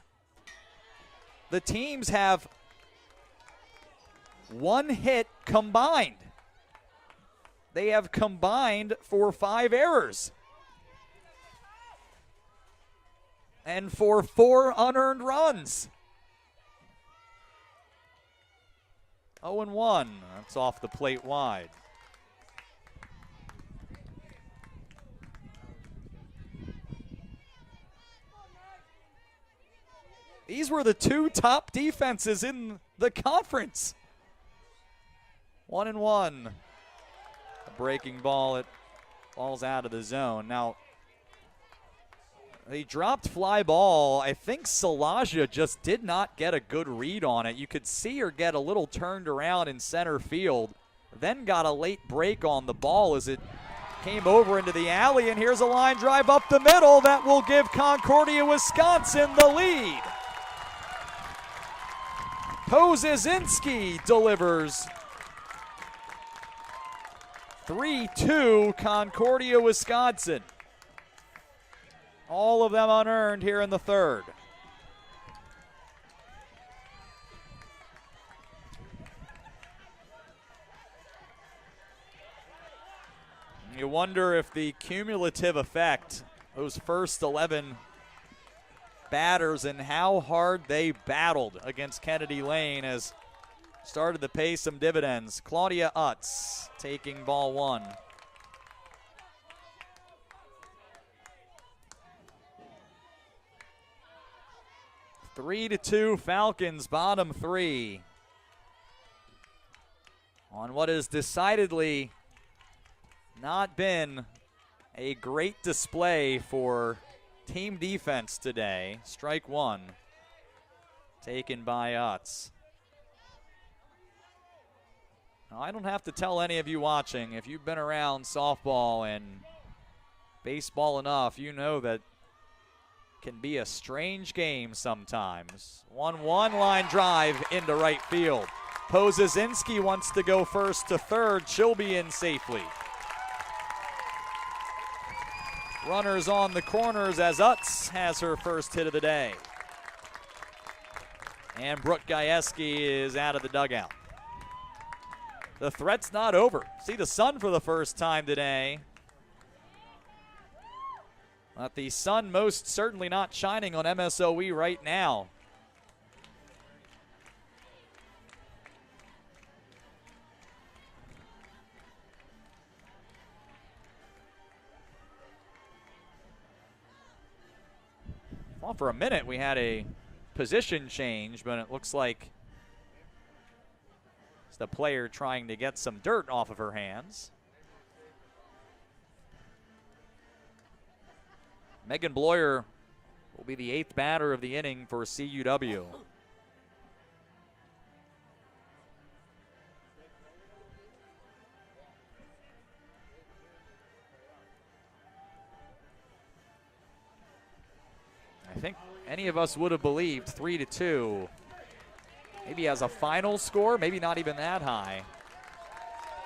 The teams have 1 hit combined. They have combined for 5 errors. And for 4 unearned runs. 0-1. That's off the plate wide. These were the 2 top defenses in the conference. 1-1. A breaking ball. It falls out of the zone. Now, they dropped fly ball. I think Salaja just did not get a good read on it. You could see her get a little turned around in center field, then got a late break on the ball as it came over into the alley, and here's a line drive up the middle that will give Concordia, Wisconsin the lead. Pozazinski delivers. 3-2 Concordia, Wisconsin. All of them unearned here in the third. You wonder if the cumulative effect, those first 11 batters and how hard they battled against Kennedy Lane, has started to pay some dividends. Claudia Utz taking ball 1. 3-2 Falcons, bottom 3. On what has decidedly not been a great display for team defense today. Strike 1 taken by Utz. Now, I don't have to tell any of you watching, if you've been around softball and baseball enough, you know that can be a strange game sometimes. 1-1 line drive into right field. Pozesinski wants to go first to third. She'll be in safely. Runners on the corners as Utz has her first hit of the day. And Brooke Gajewski is out of the dugout. The threat's not over. See the sun for the first time today. But the sun most certainly not shining on MSOE right now. Well, for a minute we had a position change, but it looks like it's the player trying to get some dirt off of her hands. Megan Bloyer will be the 8th batter of the inning for CUW. I think any of us would have believed 3-2. Maybe as a final score, maybe not even that high.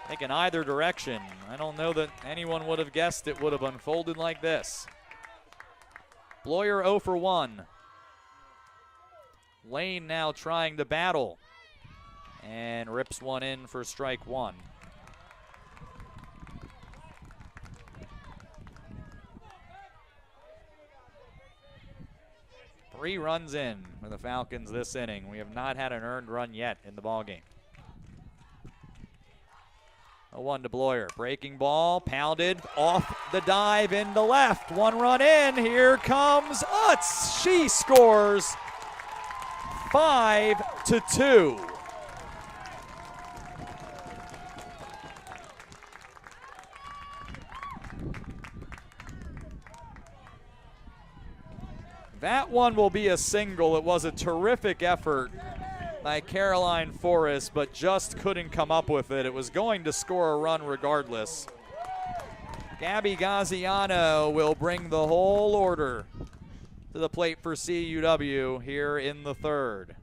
I think in either direction. I don't know that anyone would have guessed it would have unfolded like this. Bloyer 0 for 1. Lane now trying to battle and rips one in for strike 1. Three runs in for the Falcons this inning. We have not had an earned run yet in the ballgame. 0-1 to Bloyer. Breaking ball, pounded off the dive into left. 1 run in. Here comes Utz. She scores 5-2. That one will be a single. It was a terrific effort by Caroline Forrest, but just couldn't come up with it. It was going to score a run regardless. Gabby Gaziano will bring the whole order to the plate for CUW here in the third.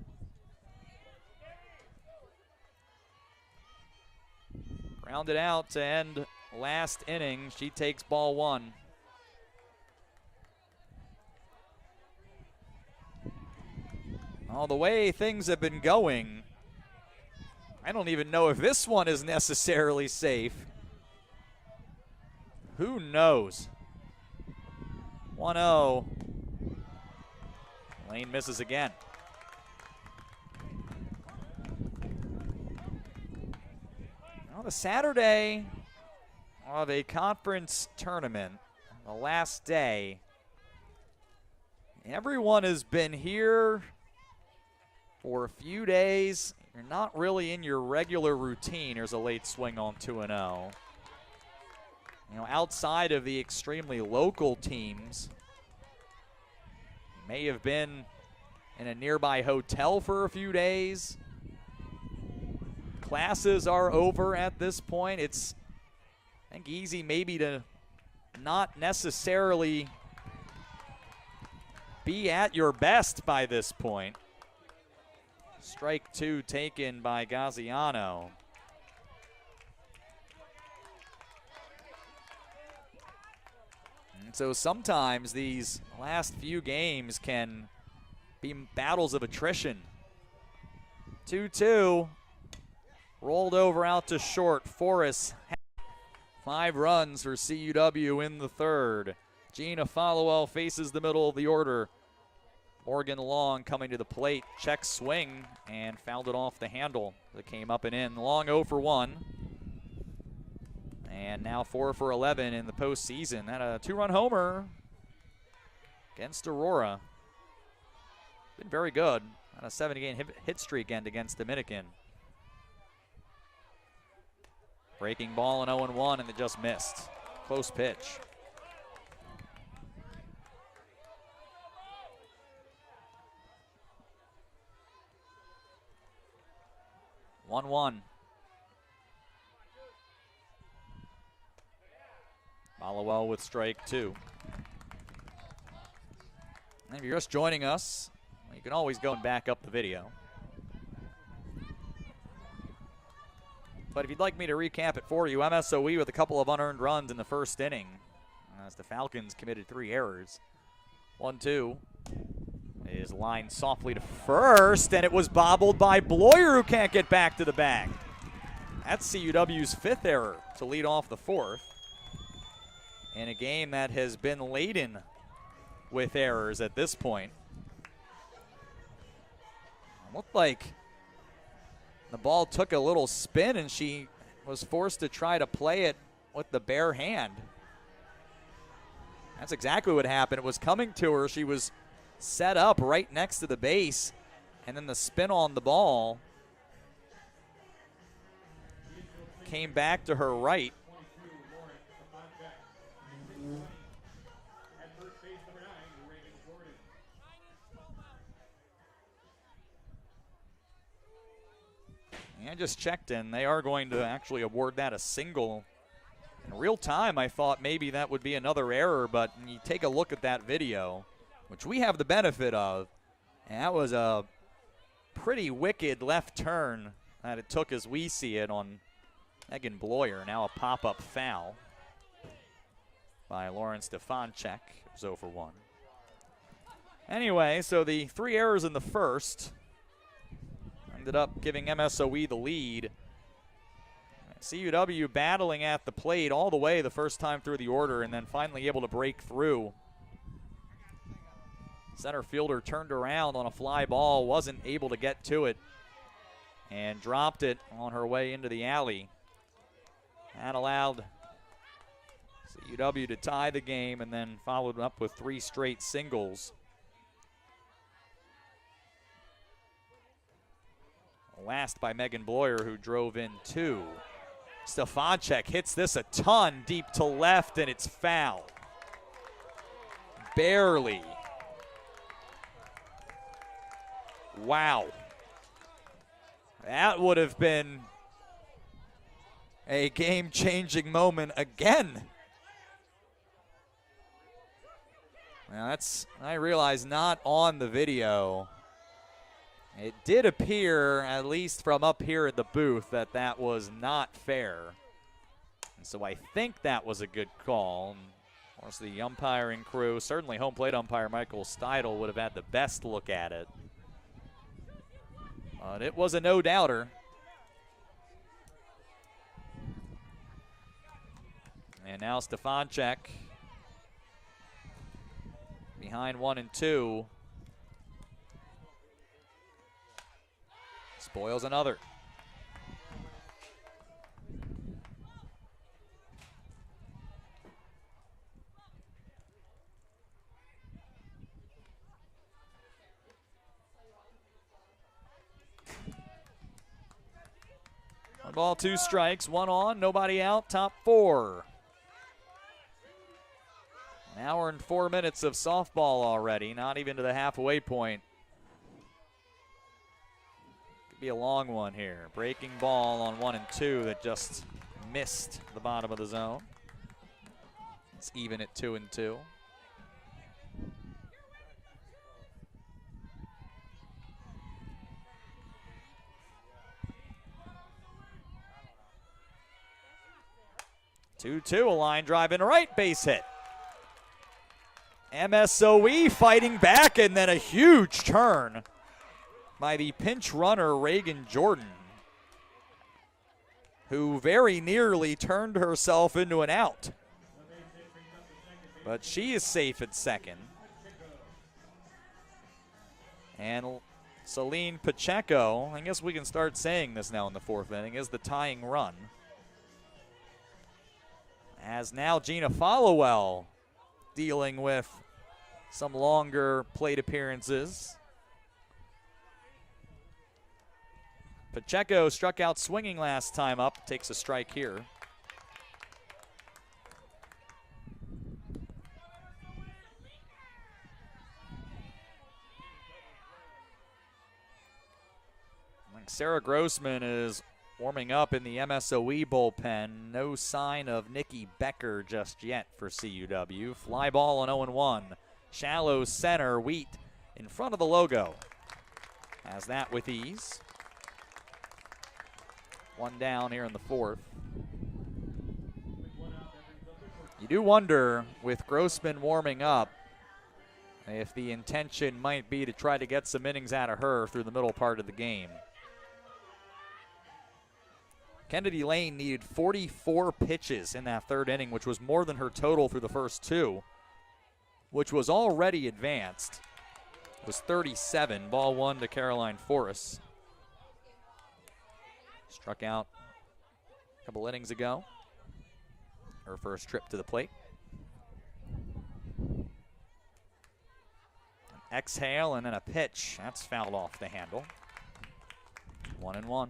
Grounded out to end last inning. She takes ball 1. Well, the way things have been going, I don't even know if this one is necessarily safe. Who knows? 1-0. Lane misses again. Well, the Saturday of a conference tournament, the last day, everyone has been here for a few days. You're not really in your regular routine. There's a late swing on 2-0. You know, outside of the extremely local teams, may have been in a nearby hotel for a few days. Classes are over at this point. It's, I think, easy maybe to not necessarily be at your best by this point. Strike 2 taken by Gaziano. And so sometimes these last few games can be battles of attrition. 2-2. Rolled over out to short. Forrest. 5 runs for CUW in the third. Gina Followell faces the middle of the order. Morgan Long coming to the plate, check swing, and fouled it off the handle. That came up and in. Long 0 for 1. And now 4 for 11 in the postseason. Had a 2-run homer against Aurora. Been very good. On a 7-game hit streak end against Dominican. Breaking ball, an 0-1, and it just missed. Close pitch. One. Followell with strike 2. If you're just joining us, you can always go and back up the video. But if you'd like me to recap it for you, MSOE with a couple of unearned runs in the first inning as the Falcons committed 3 errors. 1-2 is lined softly to first, and it was bobbled by Bloyer, who can't get back to the bag. That's CUW's 5th error to lead off the 4th in a game that has been laden with errors at this point. It looked like the ball took a little spin and she was forced to try to play it with the bare hand. That's exactly what happened. It was coming to her. She was set up right next to the base, and then the spin on the ball came back to her right. I just checked in. They are going to actually award that a single. In real time, I thought maybe that would be another error, but when you take a look at that video, which we have the benefit of, and that was a pretty wicked left turn that it took as we see it on Megan Bloyer. Now a pop-up foul by Lauren Stefanchek. It was 0 for 1. Anyway, so the 3 errors in the first ended up giving MSOE the lead. CUW battling at the plate all the way the first time through the order, and then finally able to break through. Center fielder turned around on a fly ball, wasn't able to get to it, and dropped it on her way into the alley. That allowed CUW to tie the game, and then followed up with 3 straight singles. Last by Megan Bloyer, who drove in 2. Stefanchek hits this a ton deep to left, and it's foul. Barely. Wow. That would have been a game-changing moment again. Now that's, I realize, not on the video. It did appear, at least from up here at the booth, that that was not fair. And so I think that was a good call. And of course, the umpiring crew, certainly home plate umpire Michael Steidel, would have had the best look at it. But it was a no-doubter. And now Stefanchek behind 1 and 2. Spoils another. One ball, 2 strikes, 1 on, nobody out, top 4. An hour and 4 minutes of softball already, not even to the halfway point. Be a long one here. Breaking ball on 1 and 2 that just missed the bottom of the zone. It's even at 2 and 2. A line drive in right, base hit. MSOE fighting back, and then a huge turn by the pinch runner, Reagan Jordan, who very nearly turned herself into an out. But she is safe at second. And Celine Pacheco, I guess we can start saying this now in the 4th inning, is the tying run. As now Gina Followell dealing with some longer plate appearances. Pacheco struck out swinging last time up, takes a strike here. Sarah Grossman is warming up in the MSOE bullpen. No sign of Nikki Becker just yet for CUW. Fly ball on 0-1. Shallow center, Wheat in front of the logo. Has that with ease. One down here in the fourth. You do wonder, with Grossman warming up, if the intention might be to try to get some innings out of her through the middle part of the game. Kennedy Lane needed 44 pitches in that third inning, which was more than her total through the first two, which was already advanced. It was 37, ball one to Caroline Forrest. Struck out a couple innings ago. Her first trip to the plate. An exhale and then a pitch. That's fouled off the handle. 1-1.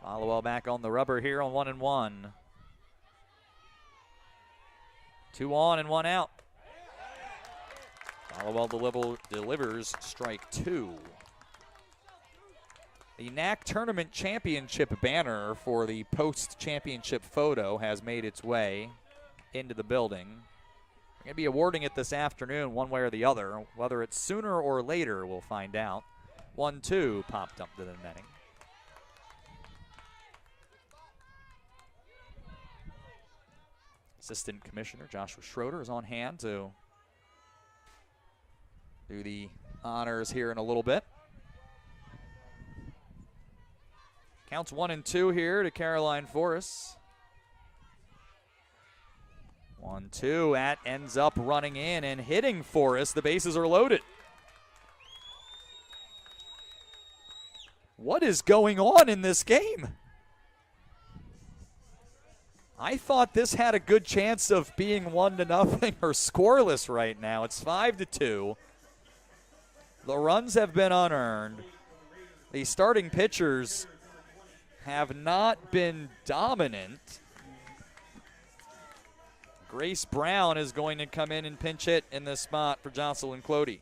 Hollowell back on the rubber here on 1-1. 2 on and 1 out. Hollowell delivers strike 2. The NACC Tournament Championship banner for the post-championship photo has made its way into the building. We're going to be awarding it this afternoon one way or the other. Whether it's sooner or later, we'll find out. 1-2 popped up to the netting. Assistant Commissioner Joshua Schroeder is on hand to do the honors here in a little bit. Counts 1-2 here to Caroline Forrest. 1-2, that ends up running in and hitting Forrest. The bases are loaded. What is going on in this game? I thought this had a good chance of being 1-0 or scoreless right now. It's 5-2. The runs have been unearned. The starting pitchers have not been dominant. Grace Brown is going to come in and pinch hit in this spot for Jocelyn Clody.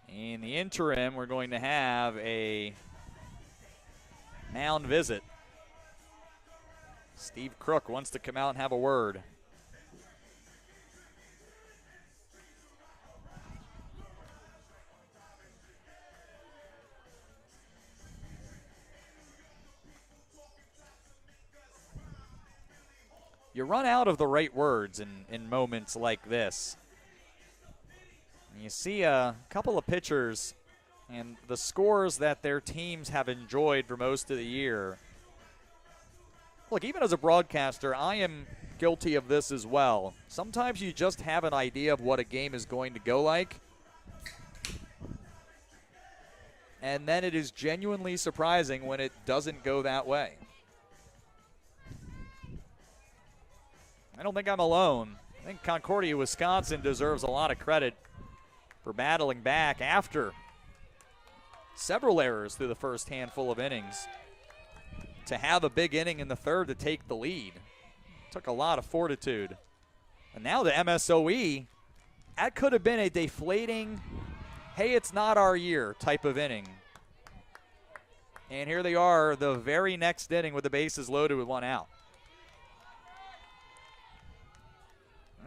In the interim, we're going to have a mound visit. Steve Crook wants to come out and have a word. You run out of the right words in moments like this. You see a couple of pitchers and the scores that their teams have enjoyed for most of the year. Look, even as a broadcaster, I am guilty of this as well. Sometimes you just have an idea of what a game is going to go like, and then it is genuinely surprising when it doesn't go that way. I don't think I'm alone. I think Concordia, Wisconsin deserves a lot of credit for battling back after several errors through the first handful of innings to have a big inning in the third to take the lead. Took a lot of fortitude. And now the MSOE, that could have been a deflating, hey, it's not our year type of inning. And here they are the very next inning with the bases loaded with 1 out.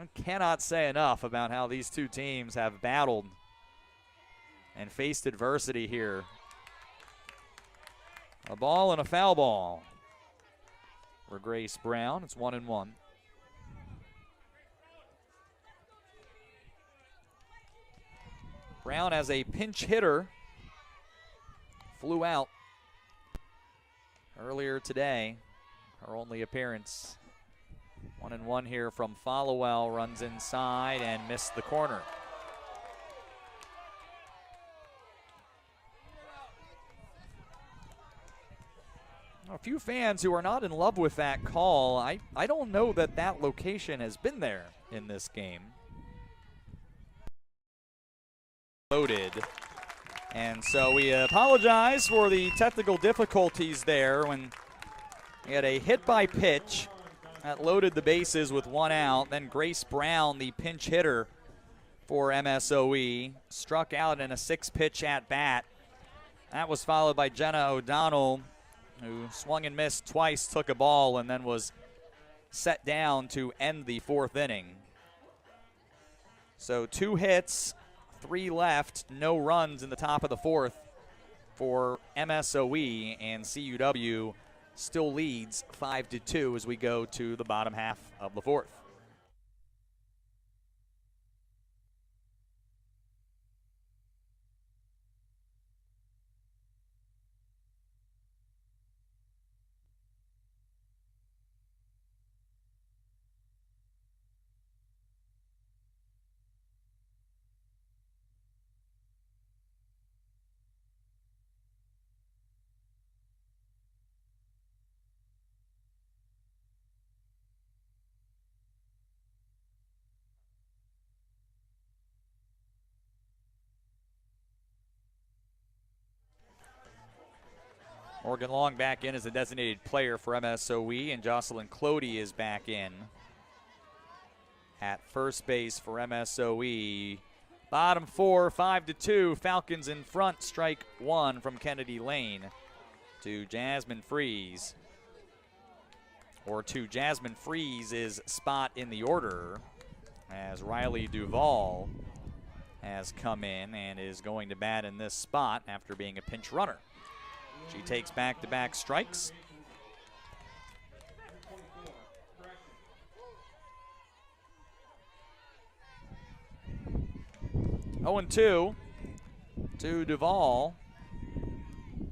I cannot say enough about how these two teams have battled and faced adversity here. A ball and a foul ball for Grace Brown. It's 1-1. Brown, as a pinch hitter, flew out earlier today. Her only appearance. 1-1 here from Followell, runs inside and missed the corner. A few fans who are not in love with that call. I don't know that that location has been there in this game. Loaded And so we apologize for the technical difficulties there when we had a hit by pitch that loaded the bases with 1 out. Then Grace Brown, the pinch hitter for MSOE, struck out in a 6-pitch at bat. That was followed by Jenna O'Donnell, who swung and missed twice, took a ball, and then was set down to end the 4th inning. So 2 hits, 3 left, no runs in the top of the 4th for MSOE, and CUW still leads 5-2 as we go to the bottom half of the 4th. Morgan Long back in as a designated player for MSOE, and Jocelyn Clody is back in at first base for MSOE. Bottom 4, 5-2. Falcons in front. Strike 1 from Kennedy Lane to Jasmine Freeze. Or to Jasmine Freeze's spot in the order, as Riley Duvall has come in and is going to bat in this spot after being a pinch runner. She takes back-to-back strikes. Oh, 0-2 to Duvall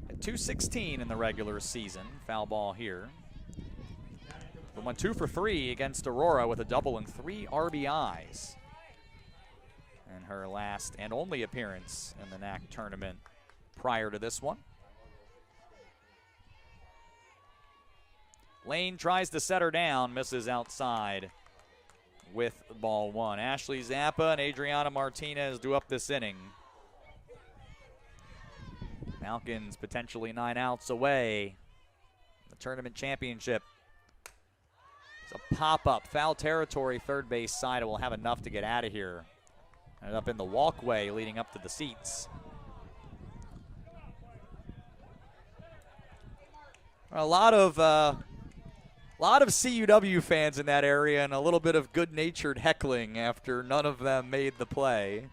at .216 in the regular season. Foul ball here. But went 2 for 3 against Aurora with a double and 3 RBIs in her last and only appearance in the NACC tournament prior to this one. Lane tries to set her down, misses outside with ball 1. Ashley Zappa and Adriana Martinez do up this inning. Falcons potentially 9 outs away. The tournament championship. It's a pop-up, foul territory, third base side. It will have enough to get out of here. And up in the walkway leading up to the seats. A lot of CUW fans in that area and a little bit of good-natured heckling after none of them made the play.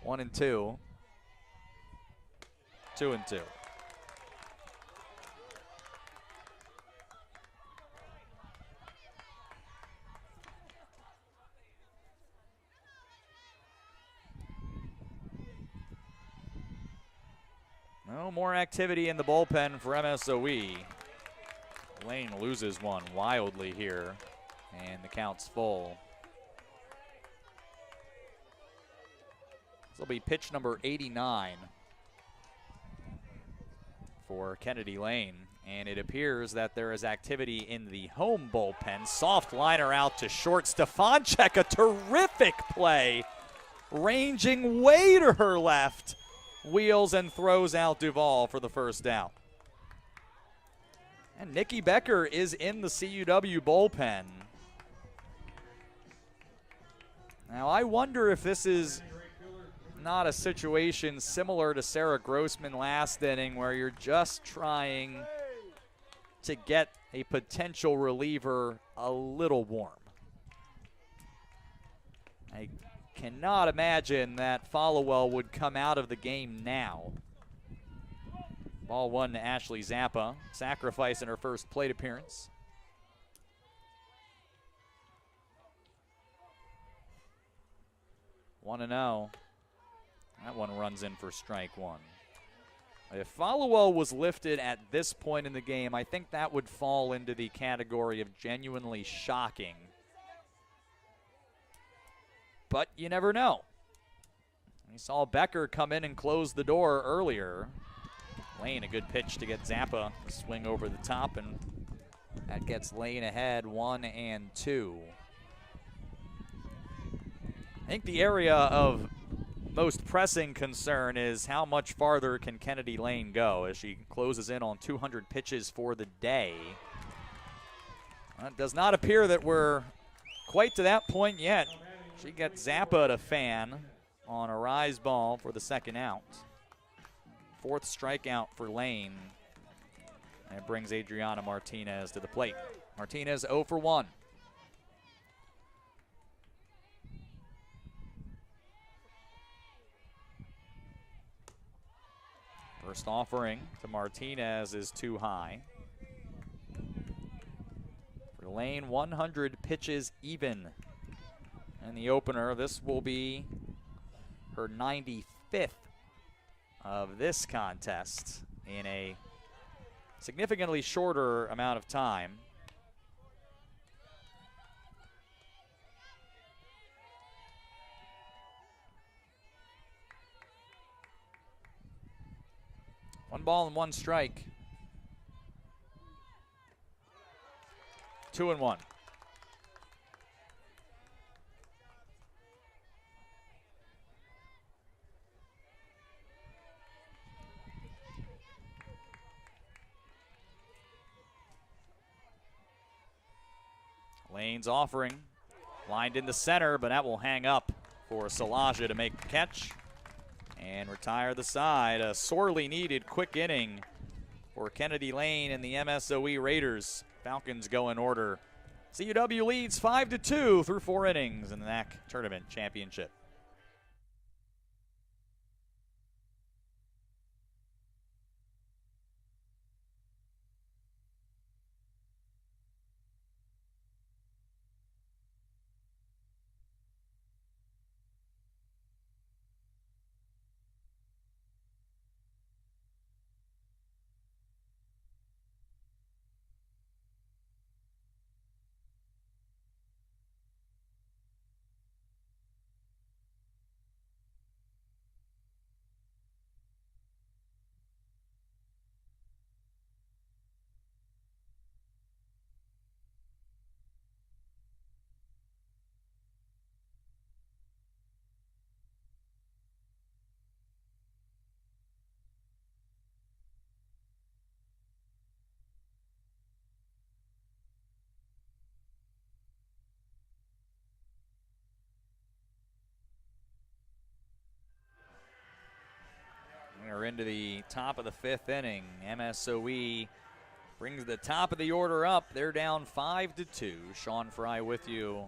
1-2. 2-2. No more activity in the bullpen for MSOE. Lane loses one wildly here, and the count's full. This will be pitch number 89 for Kennedy Lane, and it appears that there is activity in the home bullpen. Soft liner out to short. Stefanchek, a terrific play, ranging way to her left. Wheels and throws out Duvall for the first out. And Nikki Becker is in the CUW bullpen. Now I wonder if this is not a situation similar to Sarah Grossman last inning where you're just trying to get a potential reliever a little warm. I cannot imagine that Followell would come out of the game now. Ball 1 to Ashley Zappa, sacrifice in her first plate appearance. One and 0. That one runs in for strike 1. If Followell was lifted at this point in the game, I think that would fall into the category of genuinely shocking. But you never know. We saw Becker come in and close the door earlier. Lane, a good pitch to get Zappa swing over the top, and that gets Lane ahead 1-2. I think the area of most pressing concern is how much farther can Kennedy Lane go as she closes in on 200 pitches for the day. It does not appear that we're quite to that point yet. She gets Zappa to fan on a rise ball for the second out. Fourth strikeout for Lane. And it brings Adriana Martinez to the plate. Martinez 0 for 1. First offering to Martinez is too high. For Lane, 100 pitches even. In the opener, this will be her 95th of this contest in a significantly shorter amount of time. One ball and one strike. 2-1. Lane's offering, lined in the center, but that will hang up for Salaja to make the catch and retire the side. A sorely needed quick inning for Kennedy Lane and the MSOE Raiders. Falcons go in order. CUW leads 5-2 through 4 innings in the NACC Tournament Championship. We're into the top of the 5th inning. MSOE brings the top of the order up. They're down 5-2. Sean Fry with you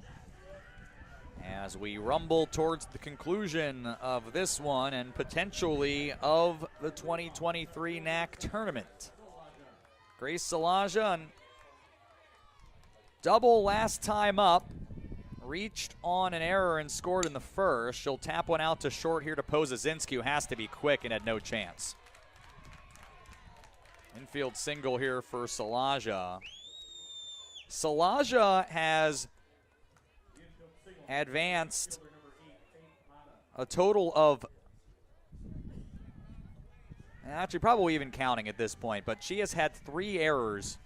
as we rumble towards the conclusion of this one and potentially of the 2023 NACC tournament. Grace Salaja, double last time up, reached on an error and scored in the first. She'll tap one out to short here to Pozazinski, who has to be quick and had no chance. Infield single here for Salaja. Salaja has advanced a total of, actually probably even counting at this point, but she has had 3 errors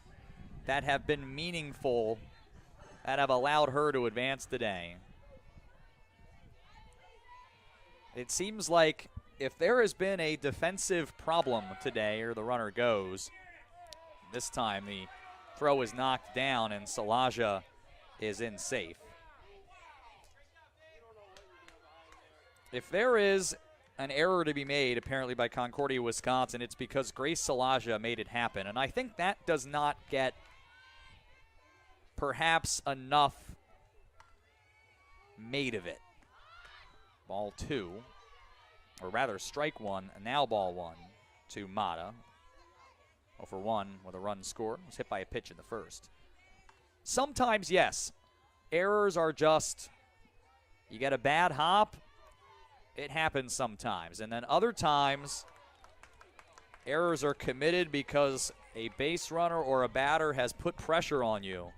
that have been meaningful, that have allowed her to advance today. It seems like if there has been a defensive problem today, or the runner goes, this time the throw is knocked down and Salaja is in safe. If there is an error to be made, apparently by Concordia, Wisconsin, it's because Grace Salaja made it happen. And I think that does not get perhaps enough made of it. Ball 2, or rather strike 1, and now ball 1 to Mata. 0 for 1 with a run scored. Was hit by a pitch in the first. Sometimes, yes, errors are just, you get a bad hop, it happens sometimes. And then other times, errors are committed because a base runner or a batter has put pressure on you.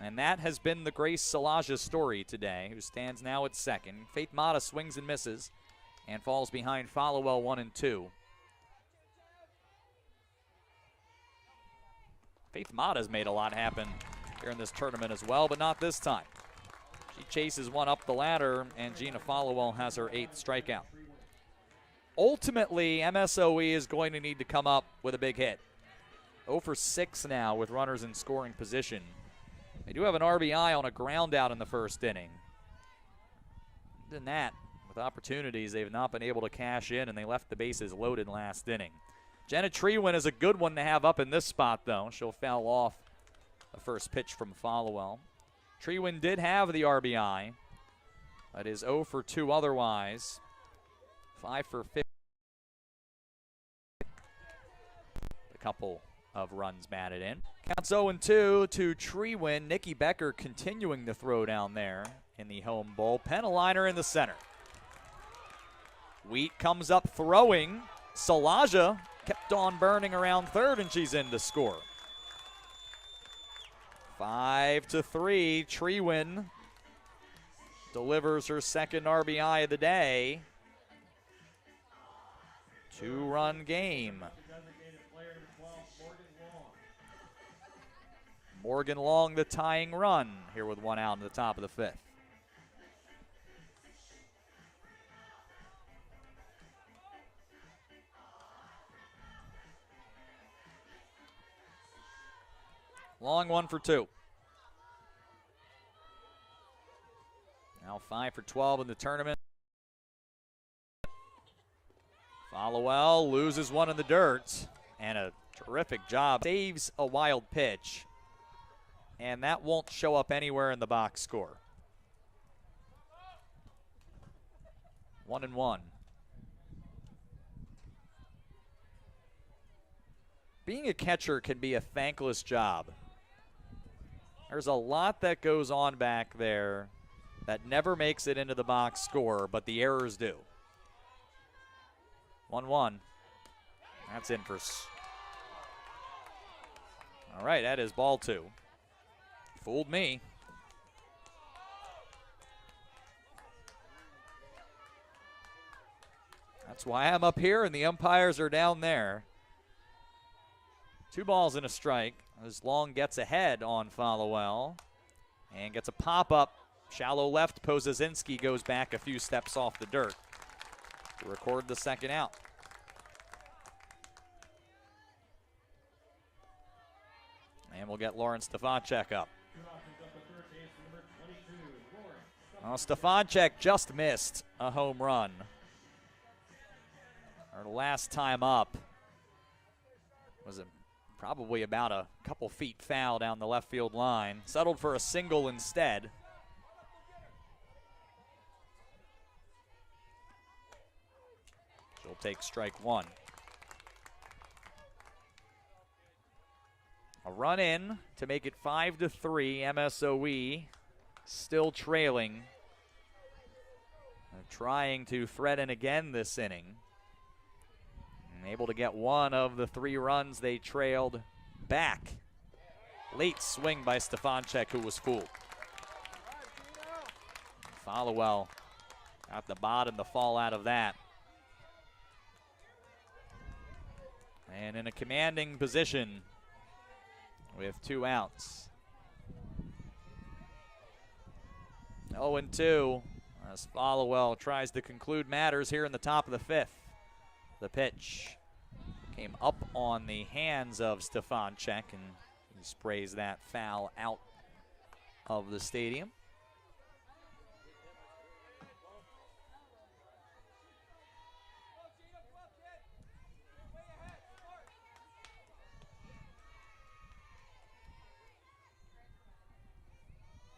And that has been the Grace Salaja story today, who stands now at second. Faith Mata swings and misses and falls behind Followell 1 and 2. Faith Mata's made a lot happen here in this tournament as well, but not this time. She chases one up the ladder, and Gina Followell has her 8th strikeout. Ultimately, MSOE is going to need to come up with a big hit. 0 for 6 now with runners in scoring position. They do have an RBI on a ground out in the first inning. Other than that, with opportunities, they've not been able to cash in, and they left the bases loaded last inning. Jenna Treewin is a good one to have up in this spot, though. She'll foul off the first pitch from Followell. Treewin did have the RBI. That is 0 for 2 otherwise. 5 for 50. A couple of runs batted in. Counts 0-2 to Treewin. Nikki Becker continuing to throw down there in the home bullpen. A liner in the center. Wheat comes up throwing. Salaja kept on burning around third, and she's in to score. 5-3. Treewin delivers her second RBI of the day. 2-run game. Morgan Long, the tying run here with 1 out in the top of the 5th. Long 1 for 2. Now 5 for 12 in the tournament. Followell loses one in the dirt, and a terrific job. Saves a wild pitch, and that won't show up anywhere in the box score. 1-1. Being a catcher can be a thankless job. There's a lot that goes on back there that never makes it into the box score, but the errors do. 1-1. That's in for. All right, that is ball 2. Fooled me. That's why I'm up here and the umpires are down there. 2 balls and a strike as Long gets ahead on Followell and gets a pop-up. Shallow left. Pozazinski goes back a few steps off the dirt to record the second out. And we'll get Lauren Stefanchek up. Well, Stefanchek just missed a home run. Her last time up was probably about a couple feet foul down the left field line. Settled for a single instead. She'll take strike 1. A run in to make it 5-3. MSOE still trailing. They're trying to threaten again this inning. And able to get one of the 3 runs they trailed back. Late swing by Stefanchek, who was fooled. Followell at the bottom, the fall out of that. And in a commanding position with 2 outs. 0-2 as Followell tries to conclude matters here in the top of the 5th. The pitch came up on the hands of Stefanchek, and he sprays that foul out of the stadium.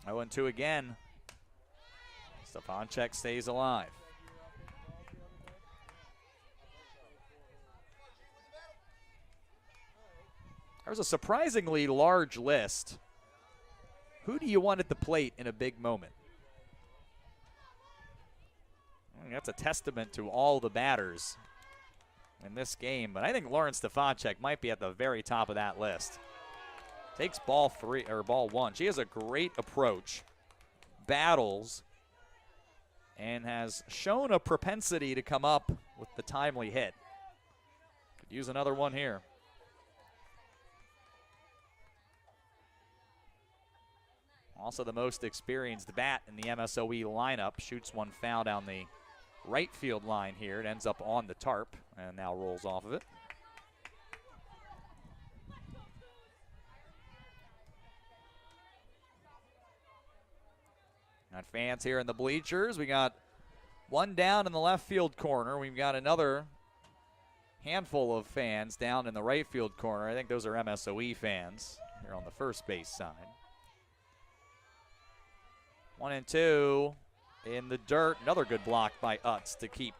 Oh, 0-2 again. Stefanchek stays alive. There's a surprisingly large list. Who do you want at the plate in a big moment? I mean, that's a testament to all the batters in this game, but I think Lauren Stefanchek might be at the very top of that list. Takes ball 1. She has a great approach, battles, and has shown a propensity to come up with the timely hit. Could use another one here. Also the most experienced bat in the MSOE lineup. Shoots one foul down the right field line here. It ends up on the tarp and now rolls off of it. Got fans here in the bleachers. We got one down in the left field corner. We've got another handful of fans down in the right field corner. I think those are MSOE fans here on the first base side. 1-2 in the dirt. Another good block by Utz to keep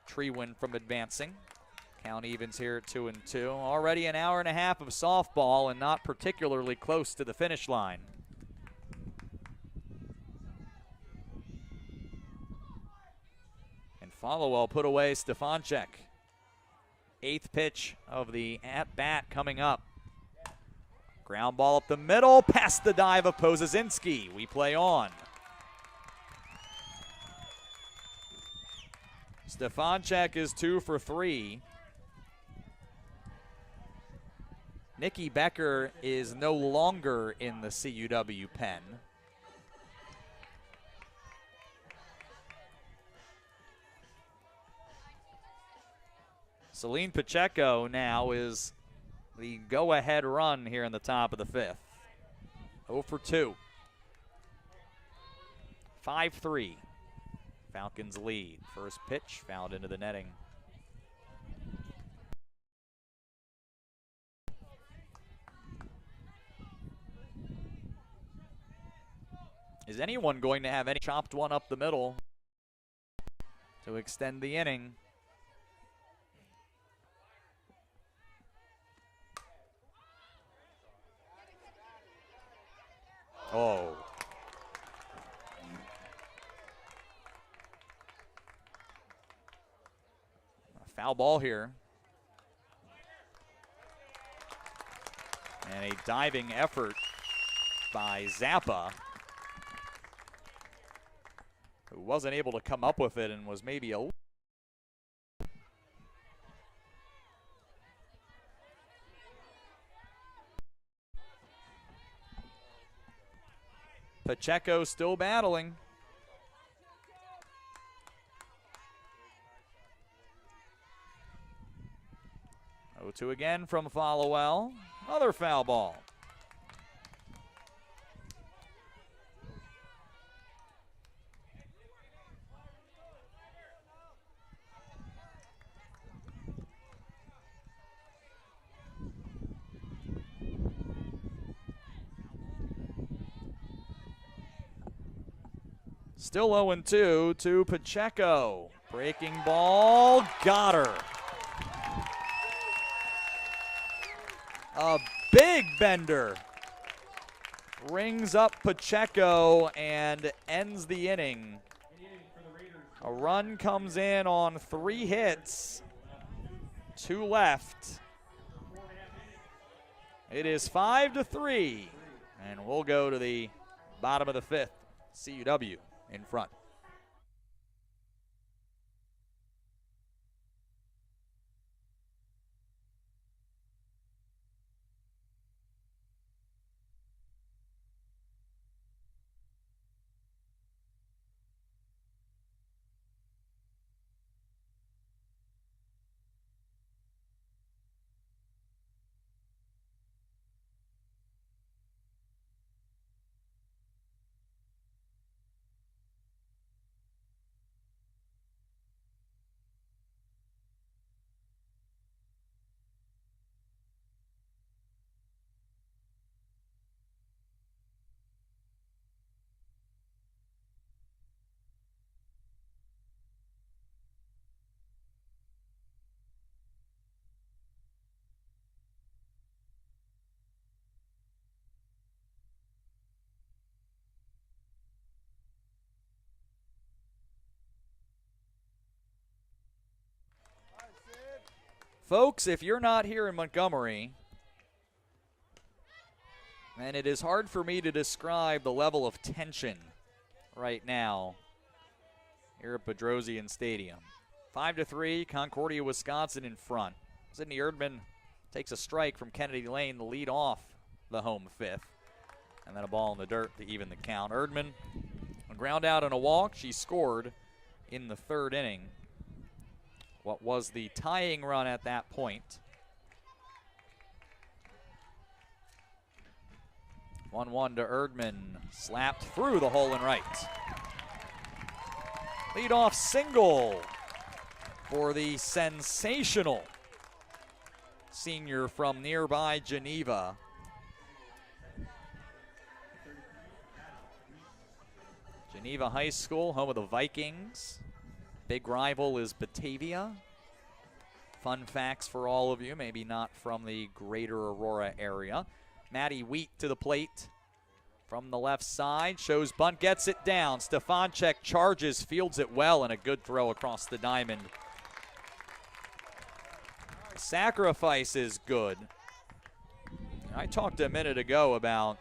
Treewind from advancing. Count evens here at 2-2. Already an hour and a half of softball and not particularly close to the finish line. And Followell put away Stefanchek. 8th pitch of the at-bat coming up. Ground ball up the middle, past the dive of Pozesinski. We play on. Stefanchek is 2 for 3. Nikki Becker is no longer in the CUW pen. Celine Pacheco now is the go-ahead run here in the top of the 5th. 0 for 2. 5-3. Falcons lead. First pitch fouled into the netting. Is anyone going to have any chopped one up the middle to extend the inning? Oh. A foul ball here. And a diving effort by Zappa, who wasn't able to come up with it and was maybe a Pacheco still battling. 0-2 again from Followell. Another foul ball. Still 0-2 to Pacheco. Breaking ball, got her. A big bender. Rings up Pacheco and ends the inning. A run comes in on 3 hits. 2 left. It is 5-3. And we'll go to the bottom of the 5th. CUW in front. Folks, if you're not here in Montgomery, and it is hard for me to describe the level of tension right now here at Bedrosian Stadium. 5-3, Concordia, Wisconsin in front. Sydney Erdman takes a strike from Kennedy Lane to lead off the home 5th. And then a ball in the dirt to even the count. Erdman, a ground out and a walk. She scored in the third inning. What was the tying run at that point. 1-1 to Erdman. Slapped through the hole and right. Leadoff single for the sensational senior from nearby Geneva. Geneva High School, home of the Vikings. Big rival is Batavia. Fun facts for all of you, maybe not from the greater Aurora area. Maddie Wheat to the plate from the left side. Shows bunt, gets it down. Stefanchek charges, fields it well, and a good throw across the diamond. Sacrifice is good. I talked a minute ago about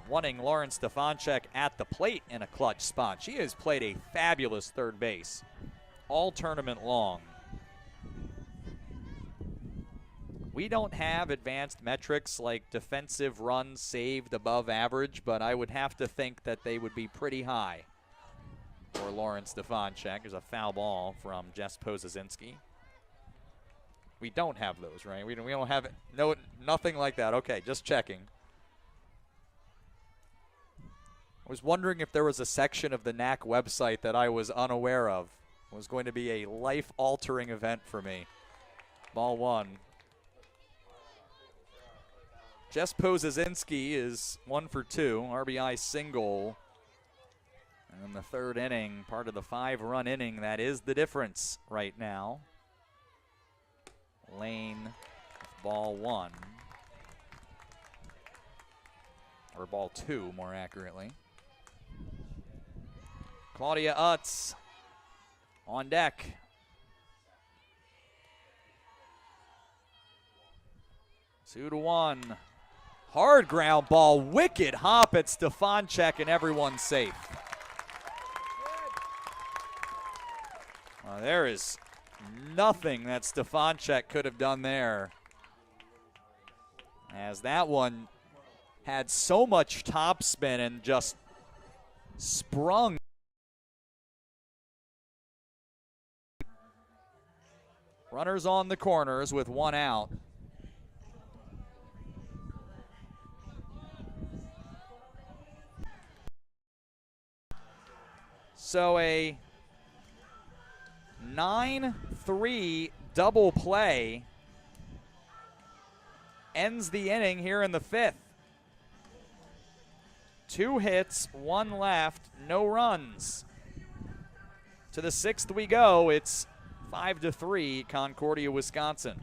wanting Lauren Stefanchek at the plate in a clutch spot. She has played a fabulous third base all tournament long. We don't have advanced metrics like defensive runs saved above average, but I would have to think that they would be pretty high for Lauren Stefanchek. There's a foul ball from Jess Pozazinski. We don't have those, right? We don't have it. No, nothing like that. Okay, just checking. I was wondering if there was a section of the NACC website that I was unaware of. It was going to be a life-altering event for me. Ball one. Jess Pozazinski is 1 for 2, RBI single. And in the third inning, part of the 5-run inning, that is the difference right now. Lane, ball one. Or ball two, more accurately. Claudia Utz on deck. Two to one. Hard ground ball, wicked hop at Stefanchek, and everyone's safe. There is nothing that Stefanchek could have done there, as that one had so much topspin and just sprung. Runners on the corners with one out. So a 9-3 double play ends the inning here in the fifth. 2 hits, 1 left, no runs. To the sixth we go. It's 5-3 Concordia, Wisconsin.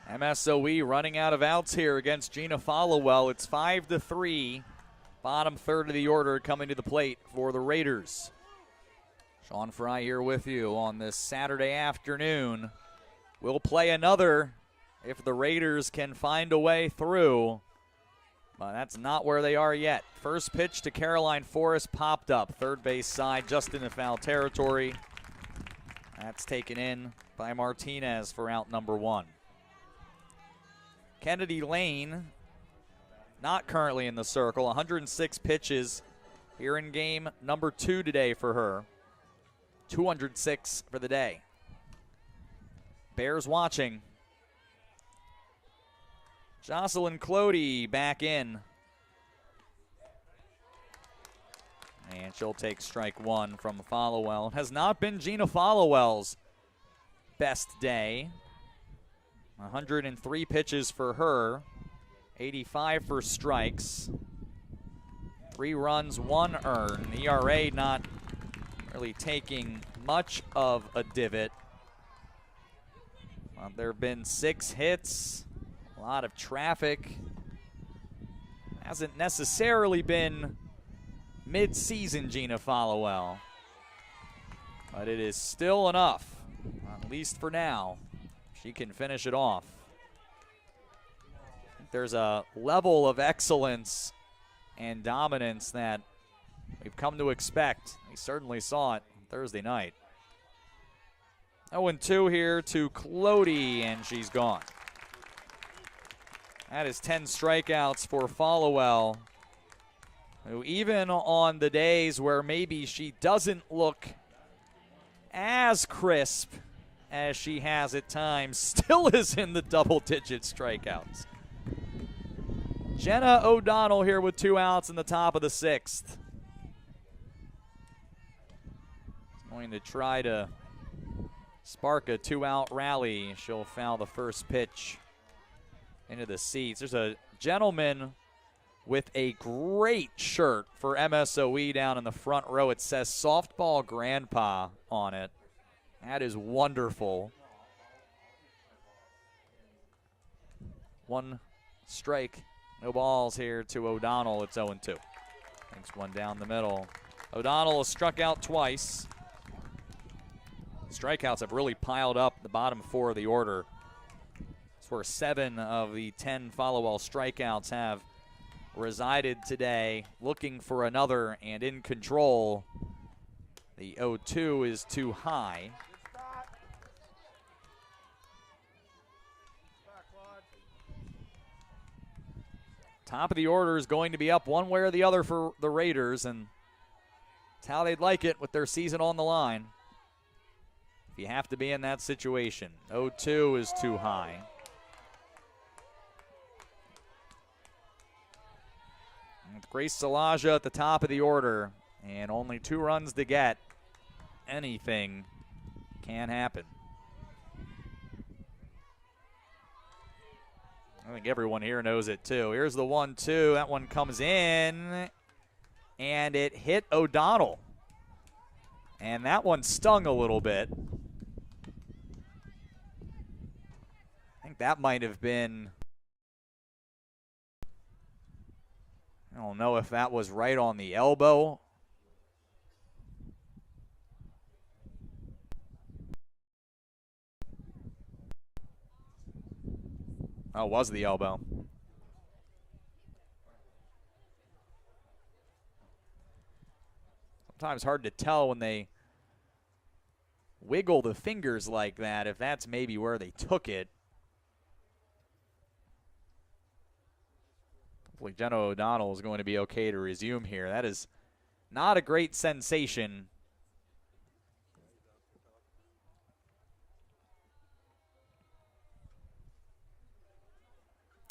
MSOE running out of outs here against Gina Followell. It's 5-3. Bottom third of the order coming to the plate for the Raiders. Sean Fry here with you on this Saturday afternoon. We'll play another if the Raiders can find a way through. But that's not where they are yet. First pitch to Caroline Forrest popped up. Third base side just in the foul territory. That's taken in by Martinez for out number 1. Kennedy Lane, not currently in the circle. 106 pitches here in game number 2 today for her. 206 for the day. Bears watching. Jocelyn Clody back in. And she'll take strike one from Followell. It has not been Gina Followell's best day. 103 pitches for her. 85 for strikes. 3 runs, 1 earned. ERA not really taking much of a divot. There have been 6 hits. A lot of traffic. Hasn't necessarily been mid-season Gina Followell, but it is still enough, at least for now. She can finish it off. There's a level of excellence and dominance that we've come to expect. We certainly saw it Thursday night. 0-2 here to Clody, and she's gone. That is 10 strikeouts for Followell, who even on the days where maybe she doesn't look as crisp as she has at times, still is in the double-digit strikeouts. Jenna O'Donnell here with 2 outs in the top of the 6th. Going to try to spark a 2-out rally. She'll foul the first pitch into the seats. There's a gentleman with a great shirt for MSOE down in the front row. It says Softball Grandpa on it. That is wonderful. 1 strike, no balls here to O'Donnell. It's 0-2. Takes one down the middle. O'Donnell has struck out twice. Strikeouts have really piled up the bottom 4 of the order. It's where 7 of the 10 Followell strikeouts have resided today. Looking for another and in control. The 0-2 is too high. Top of the order is going to be up one way or the other for the Raiders, and it's how they'd like it with their season on the line. If you have to be in that situation. 0-2 is too high. With Grace Salaja at the top of the order and only 2 runs to get, anything can happen. I think everyone here knows it too. Here's the 1-2. That one comes in, and it hit O'Donnell. And that one stung a little bit. I think that might have been, I don't know if that was right on the elbow. Oh, it was the elbow. Sometimes hard to tell when they wiggle the fingers like that, if that's maybe where they took it. Hopefully Jenna O'Donnell is going to be okay to resume here. That is not a great sensation.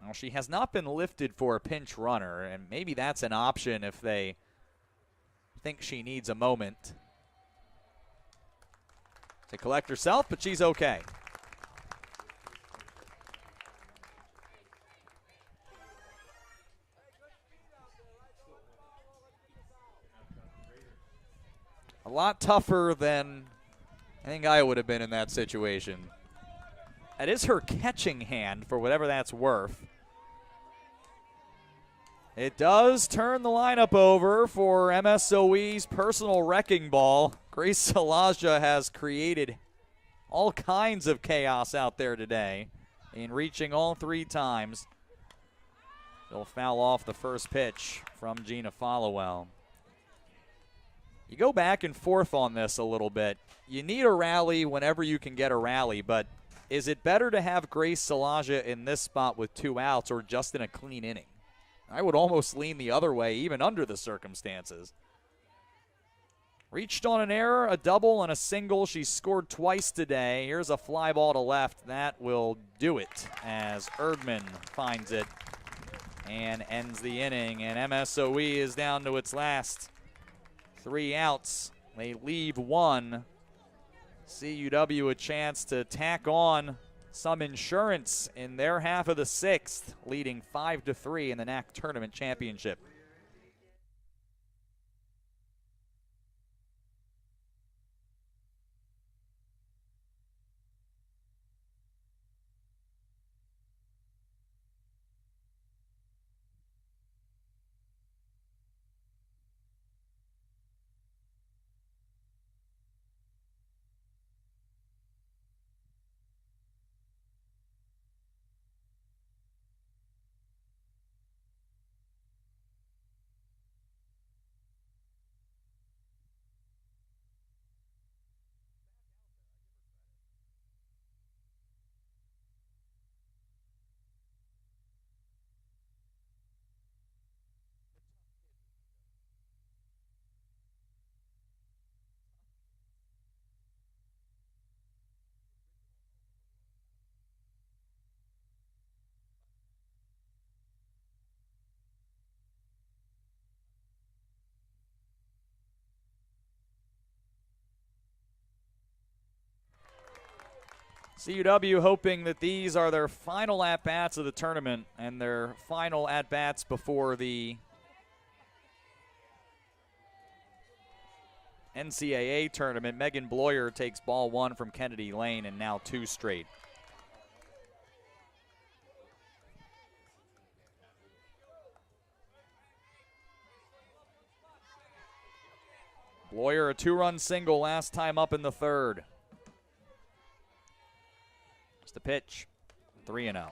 Well, she has not been lifted for a pinch runner, and maybe that's an option if they think she needs a moment to collect herself, but she's okay. A lot tougher than I think I would have been in that situation. That is her catching hand, for whatever that's worth. It does turn the lineup over for MSOE's personal wrecking ball. Grace Salaja has created all kinds of chaos out there today in reaching all 3 times. They'll foul off the first pitch from Gina Followell. You go back and forth on this a little bit. You need a rally whenever you can get a rally, but is it better to have Grace Salaja in this spot with 2 outs or just in a clean inning? I would almost lean the other way, even under the circumstances. Reached on an error, a double, and a single. She's scored twice today. Here's a fly ball to left. That will do it as Erdman finds it and ends the inning. And MSOE is down to its last 3 outs. They leave one. CUW a chance to tack on some insurance in their half of the 6th, leading 5-3 in the NACC Tournament Championship. CUW hoping that these are their final at-bats of the tournament and their final at-bats before the NCAA tournament. Megan Bloyer takes ball 1 from Kennedy Lane, and now 2 straight. Bloyer a 2-run single last time up in the 3rd. The pitch, 3-0.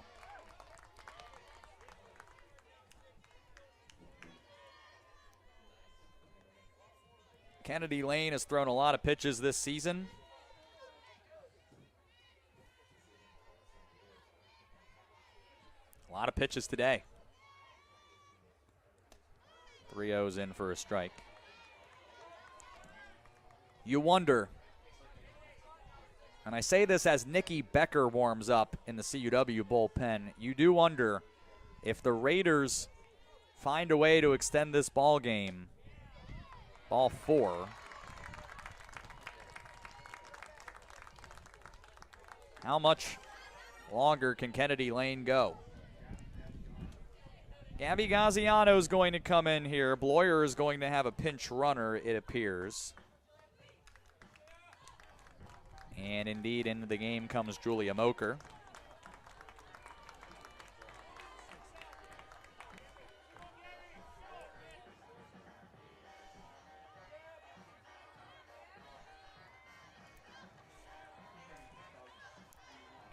Kennedy Lane has thrown a lot of pitches this season. A lot of pitches today. 3-0's in for a strike. You wonder, and I say this as Nikki Becker warms up in the CUW bullpen, you do wonder if the Raiders find a way to extend this ball game. Ball 4. How much longer can Kennedy Lane go? Gabby Gaziano is going to come in here. Bloyer is going to have a pinch runner, it appears. And indeed, into the game comes Julia Moker.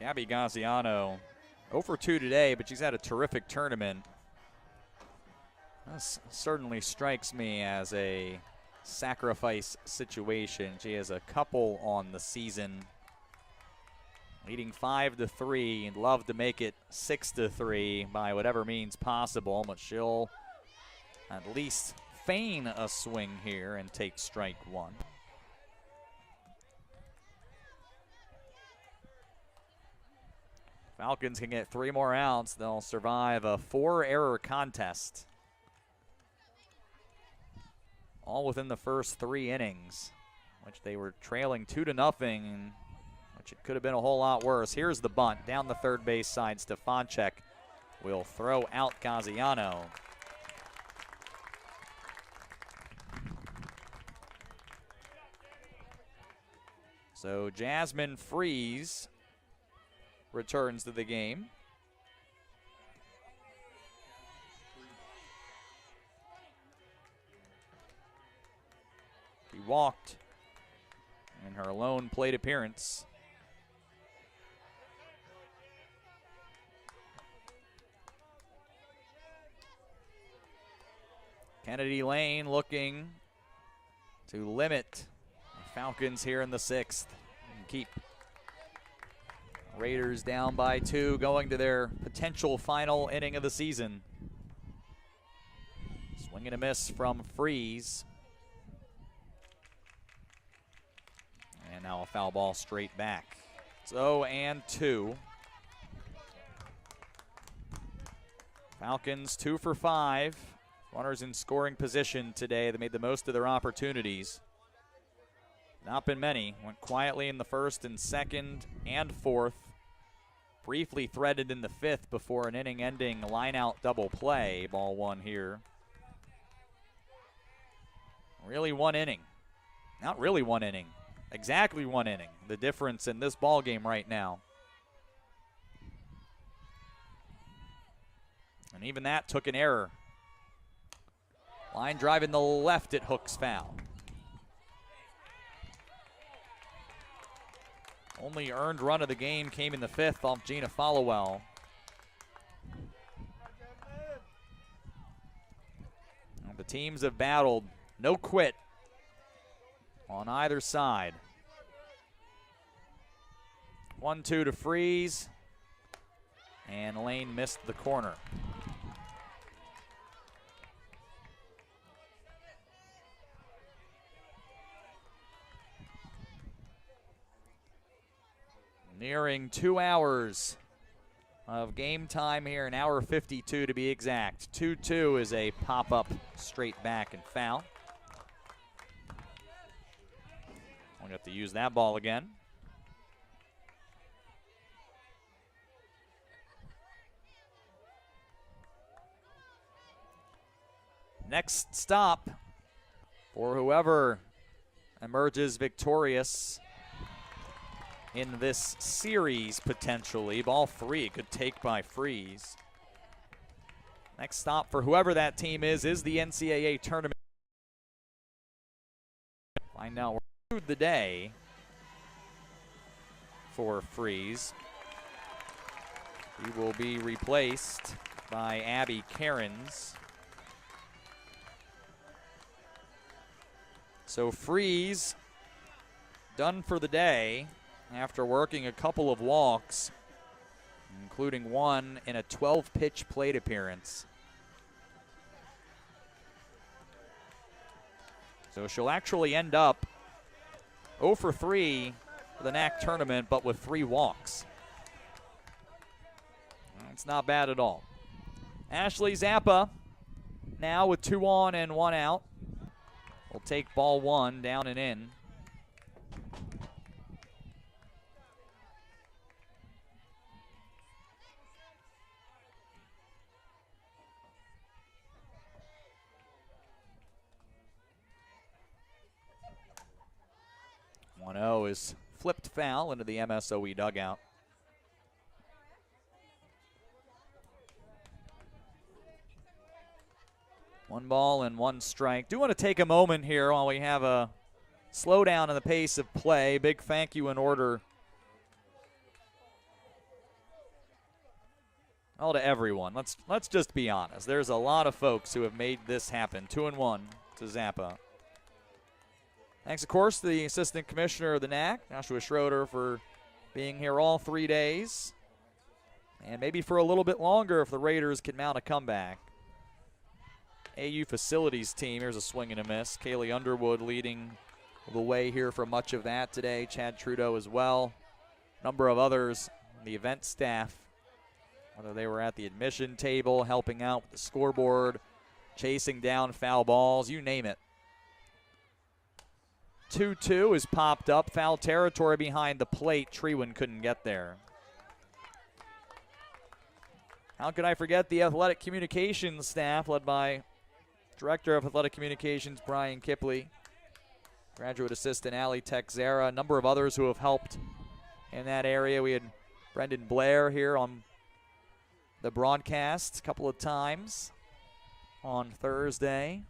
Gabby Gaziano, 0 for 2 today, but she's had a terrific tournament. This certainly strikes me as a sacrifice situation. She has a couple on the season, leading 5-3, and love to make it 6-3 by whatever means possible, but she'll at least feign a swing here and take strike 1. Falcons can get 3 more outs. They'll survive a 4-error contest, all within the first 3 innings, which they were trailing 2-0, which it could have been a whole lot worse. Here's the bunt down the third base side. Stefanchek will throw out Gaziano. So Jasmine Freeze returns to the game. She walked in her lone plate appearance. Kennedy Lane looking to limit the Falcons here in the 6th and keep Raiders down by 2, going to their potential final inning of the season. Swing and a miss from Freeze. Now a foul ball straight back. It's 0-2. Falcons 2 for 5. Runners in scoring position today. They made the most of their opportunities. Not been many. Went quietly in the first and second and fourth. Briefly threaded in the fifth before an inning-ending line-out double play. Ball one here. Really one inning. Not really one inning. Exactly one inning. The difference in this ball game right now. And even that took an error. Line drive in the left at Hook's foul. Only earned run of the game came in the fifth off Gina Followell. The teams have battled, no quit on either side. 1-2 to Freeze, and Lane missed the corner. Nearing 2 hours of game time here, an hour 52 to be exact. 2-2 is a pop-up straight back and foul. We'll have to use that ball again. Next stop for whoever emerges victorious in this series, potentially. Ball three, good take by Freeze. Next stop for whoever that team is the NCAA tournament. Find out where the day for Freeze. He will be replaced by Abby Cairns. So Freeze done for the day after working a couple of walks, including one in a 12-pitch plate appearance. So she'll actually end up 0 for 3 for the NACC tournament, but with 3 walks. It's not bad at all. Ashley Zappa now with 2 on and 1 out. Will take ball one down and in. Is flipped foul into the MSOE dugout. One ball and 1 strike. Do want to take a moment here while we have a slowdown in the pace of play. Big thank you in order to everyone. Let's just be honest. There's a lot of folks who have made this happen. 2-1 to Zappa. Thanks, of course, to the Assistant Commissioner of the NACC, Joshua Schroeder, for being here all 3 days. And maybe for a little bit longer if the Raiders can mount a comeback. AU Facilities team, here's a swing and a miss. Kaylee Underwood leading the way here for much of that today. Chad Trudeau as well. Number of others, the event staff, whether they were at the admission table, helping out with the scoreboard, chasing down foul balls, you name it. 2-2 is popped up. Foul territory behind the plate. Trewen couldn't get there. How could I forget the athletic communications staff led by Director of Athletic Communications Brian Kipley, graduate assistant Ali Texera, a number of others who have helped in that area. We had Brendan Blair here on the broadcast a couple of times on Thursday.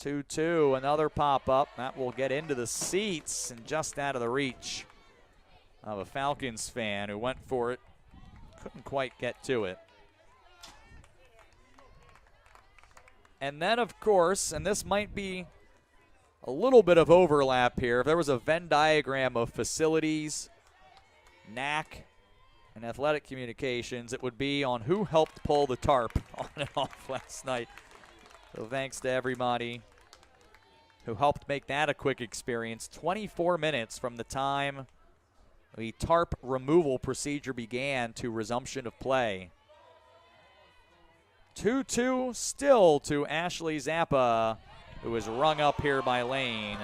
2-2, another pop-up. That will get into the seats and just out of the reach of a Falcons fan who went for it. Couldn't quite get to it. And then, of course, and this might be a little bit of overlap here. If there was a Venn diagram of facilities, NACC, and athletic communications, it would be on who helped pull the tarp on and off last night. So thanks to everybody who helped make that a quick experience. 24 minutes from the time the tarp removal procedure began to resumption of play. 2-2 still to Ashley Zappa, who is rung up here by Lane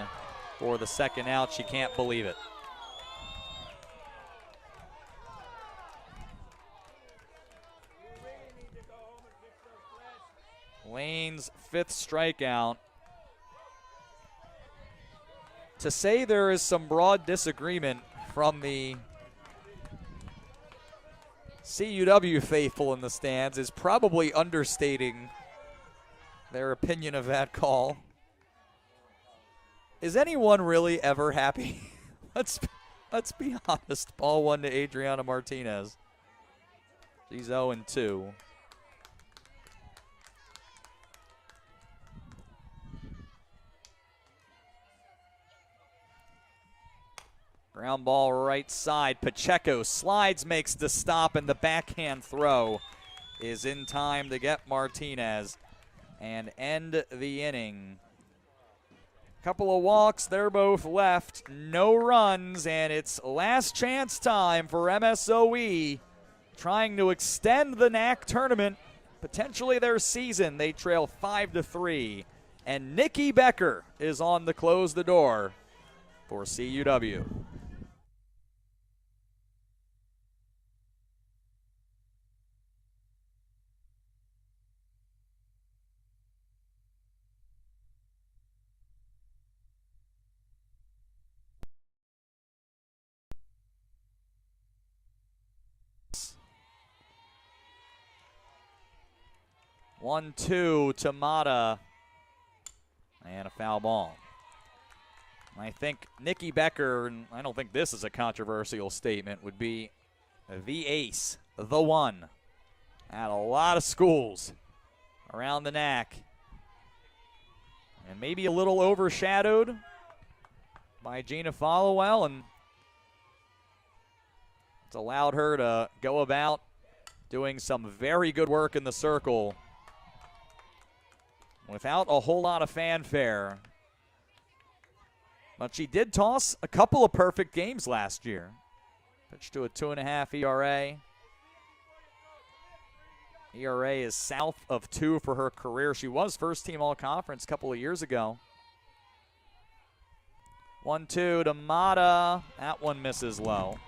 for the second out. She can't believe it. Lane's 5th strikeout. To say there is some broad disagreement from the CUW faithful in the stands is probably understating their opinion of that call. Is anyone really ever happy? Let's be honest. Ball 1 to Adriana Martinez. She's 0-2. Ground ball right side. Pacheco slides, makes the stop, and the backhand throw is in time to get Martinez and end the inning. Couple of walks, they're both left, no runs, and it's last chance time for MSOE trying to extend the NACC tournament, potentially their season. They trail 5-3, and Nikki Becker is on to close the door for CUW. One-two to Mata, and a foul ball. I think Nikki Becker, and I don't think this is a controversial statement, would be the ace, the one, at a lot of schools around the NACC. And maybe a little overshadowed by Gina Followell, and it's allowed her to go about doing some very good work in the circle without a whole lot of fanfare. But she did toss a couple of perfect games last year. Pitched to a 2.5 ERA. ERA is south of 2 for her career. She was first team all-conference a couple of years ago. 1-2 to Mata. That one misses low.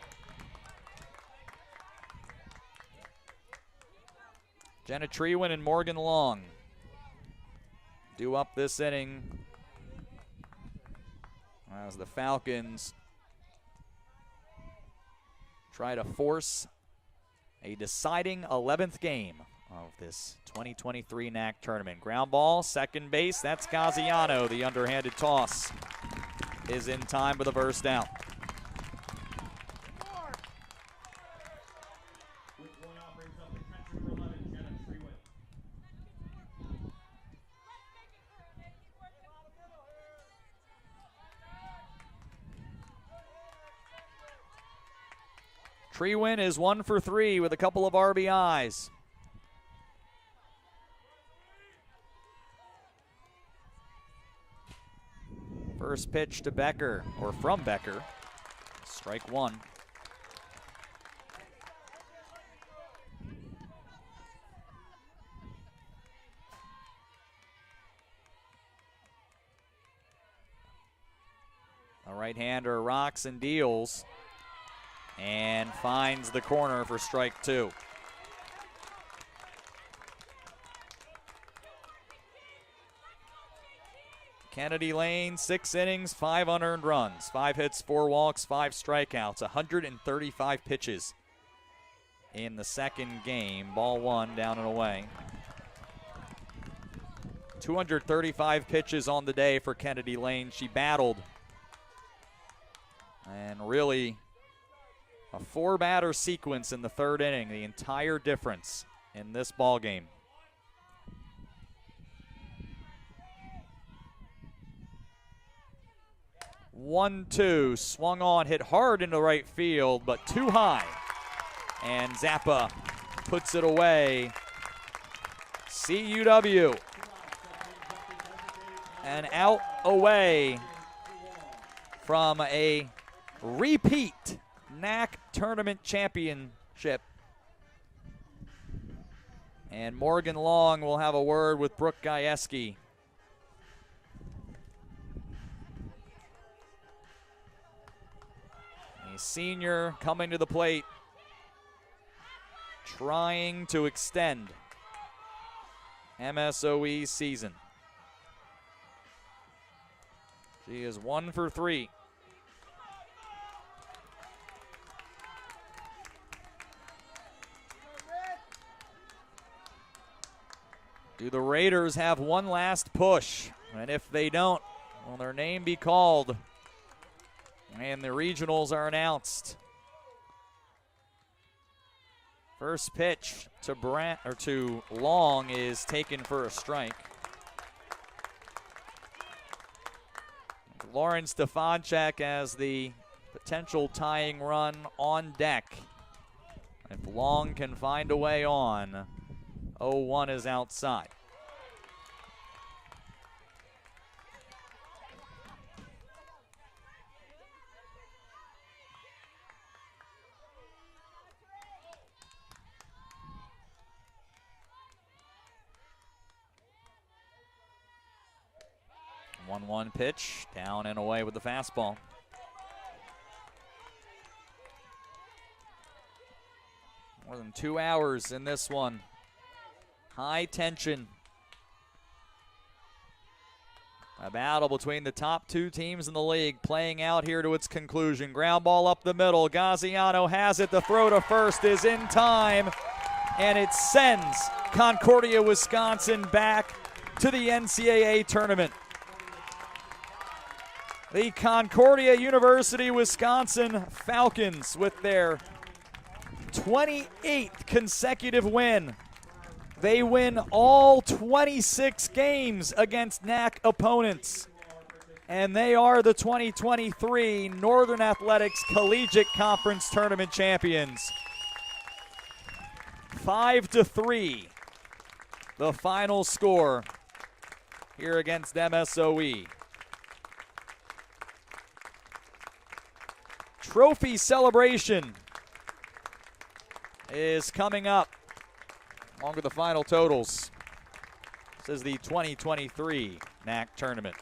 Jenna Trewin and Morgan Long due up this inning as the Falcons try to force a deciding 11th game of this 2023 NACC tournament. Ground ball, second base, that's Gaziano. The underhanded toss is in time for the first down. Trewin is 1 for 3 with a couple of RBIs. First pitch to Becker, or from Becker. Strike one. A right-hander rocks and deals and finds the corner for strike two. Kennedy Lane, 6 innings, 5 unearned runs, 5 hits, 4 walks, 5 strikeouts, 135 pitches in the second game. Ball 1 down and away. 235 pitches on the day for Kennedy Lane. She battled and really a 4-batter sequence in the third inning, the entire difference in this ball game. One-two, swung on, hit hard into right field, but too high. And Zappa puts it away. CUW. And out away from a repeat NACC tournament championship. And Morgan Long will have a word with Brooke Gajewski. A senior coming to the plate, trying to extend MSOE season. She is 1 for 3. Do the Raiders have one last push? And if they don't, will their name be called? And the regionals are announced. First pitch to Long is taken for a strike. Lauren Stefanchek as the potential tying run on deck. If Long can find a way on, 0-1 is outside. One pitch, down and away with the fastball. More than 2 hours in this one. High tension. A battle between the top 2 teams in the league playing out here to its conclusion. Ground ball up the middle. Gaziano has it. The throw to first is in time, and it sends Concordia, Wisconsin back to the NCAA tournament. The Concordia University, Wisconsin Falcons with their 28th consecutive win. They win all 26 games against NACC opponents. And they are the 2023 Northern Athletics Collegiate Conference Tournament champions. 5-3, the final score here against MSOE. Trophy celebration is coming up along with the final totals. This is the 2023 NACC tournament.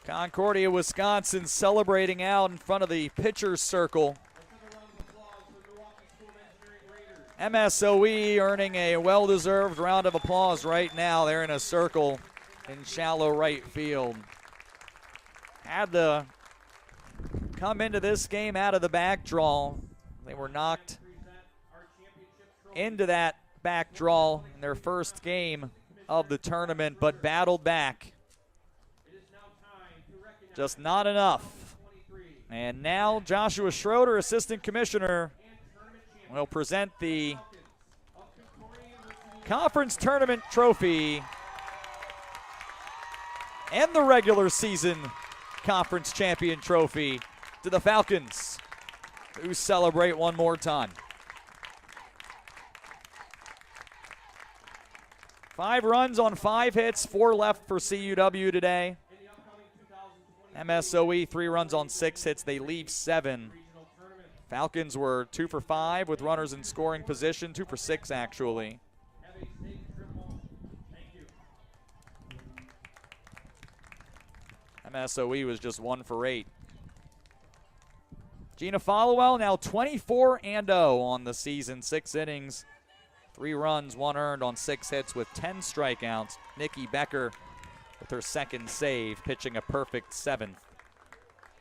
Concordia, Wisconsin celebrating out in front of the pitcher's circle. MSOE earning a well-deserved round of applause right now. They're in a circle in shallow right field. Had to come into this game out of the back draw. They were knocked into that back draw in their first game of the tournament, but battled back. Just not enough. And now Joshua Schroeder, assistant commissioner, will present the conference tournament trophy and the regular season conference champion trophy to the Falcons, who celebrate one more time. 5 runs on 5 hits, 4 left for CUW today. MSOE 3 runs on 6 hits. They leave 7. Falcons were 2 for 5 with runners in scoring position, 2 for 6 actually. MSOE was just 1 for 8. Gina Followell now 24-0 on the season. 6 innings, 3 runs, 1 earned on 6 hits with 10 strikeouts. Nikki Becker with her second save, pitching a perfect 7th.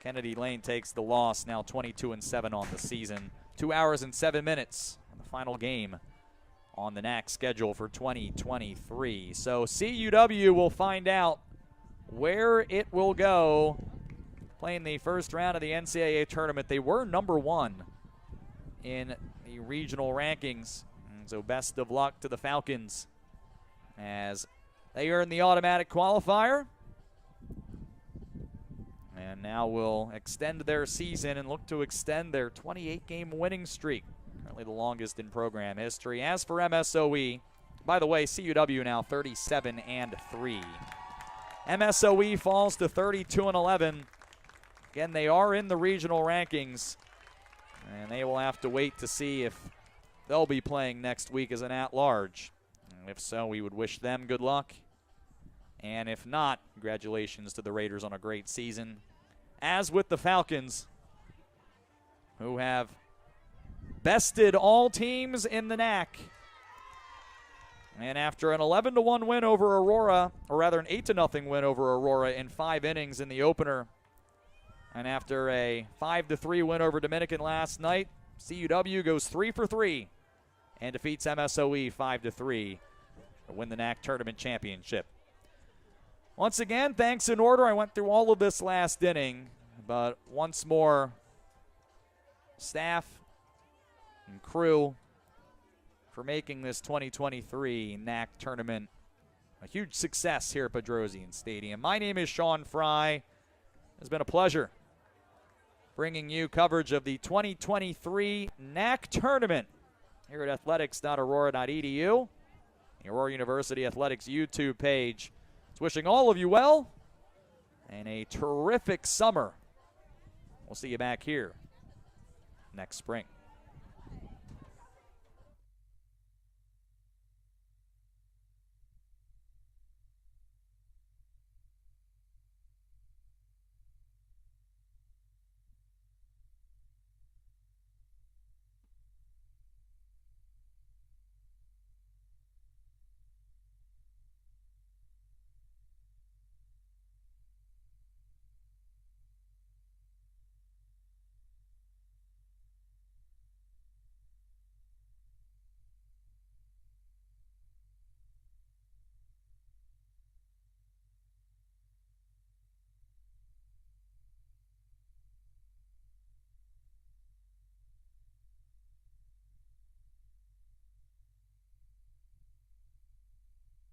Kennedy Lane takes the loss, now 22-7 on the season. 2 hours and 7 minutes on the final game on the NACC schedule for 2023. So CUW will find out where it will go playing the first round of the NCAA tournament. They were number 1 in the regional rankings. And so best of luck to the Falcons as they earn the automatic qualifier. And now will extend their season and look to extend their 28-game winning streak. Currently the longest in program history. As for MSOE, by the way, CUW now 37-3. MSOE falls to 32-11. Again, they are in the regional rankings, and they will have to wait to see if they'll be playing next week as an at-large. If so, we would wish them good luck. And if not, congratulations to the Raiders on a great season. As with the Falcons, who have bested all teams in the NACC. And after an 11-1 win over Aurora, or rather an 8-0 win over Aurora in 5 innings in the opener, and after a 5-3 win over Dominican last night, CUW goes 3 for 3 and defeats MSOE 5-3 to win the NACC Tournament Championship. Once again, thanks in order. I went through all of this last inning, but once more, staff and crew for making this 2023 NACC tournament a huge success here at Bedrosian Stadium. My name is Sean Fry. It's been a pleasure bringing you coverage of the 2023 NACC tournament here at athletics.aurora.edu, the Aurora University Athletics YouTube page. It's wishing all of you well and a terrific summer. We'll see you back here next spring.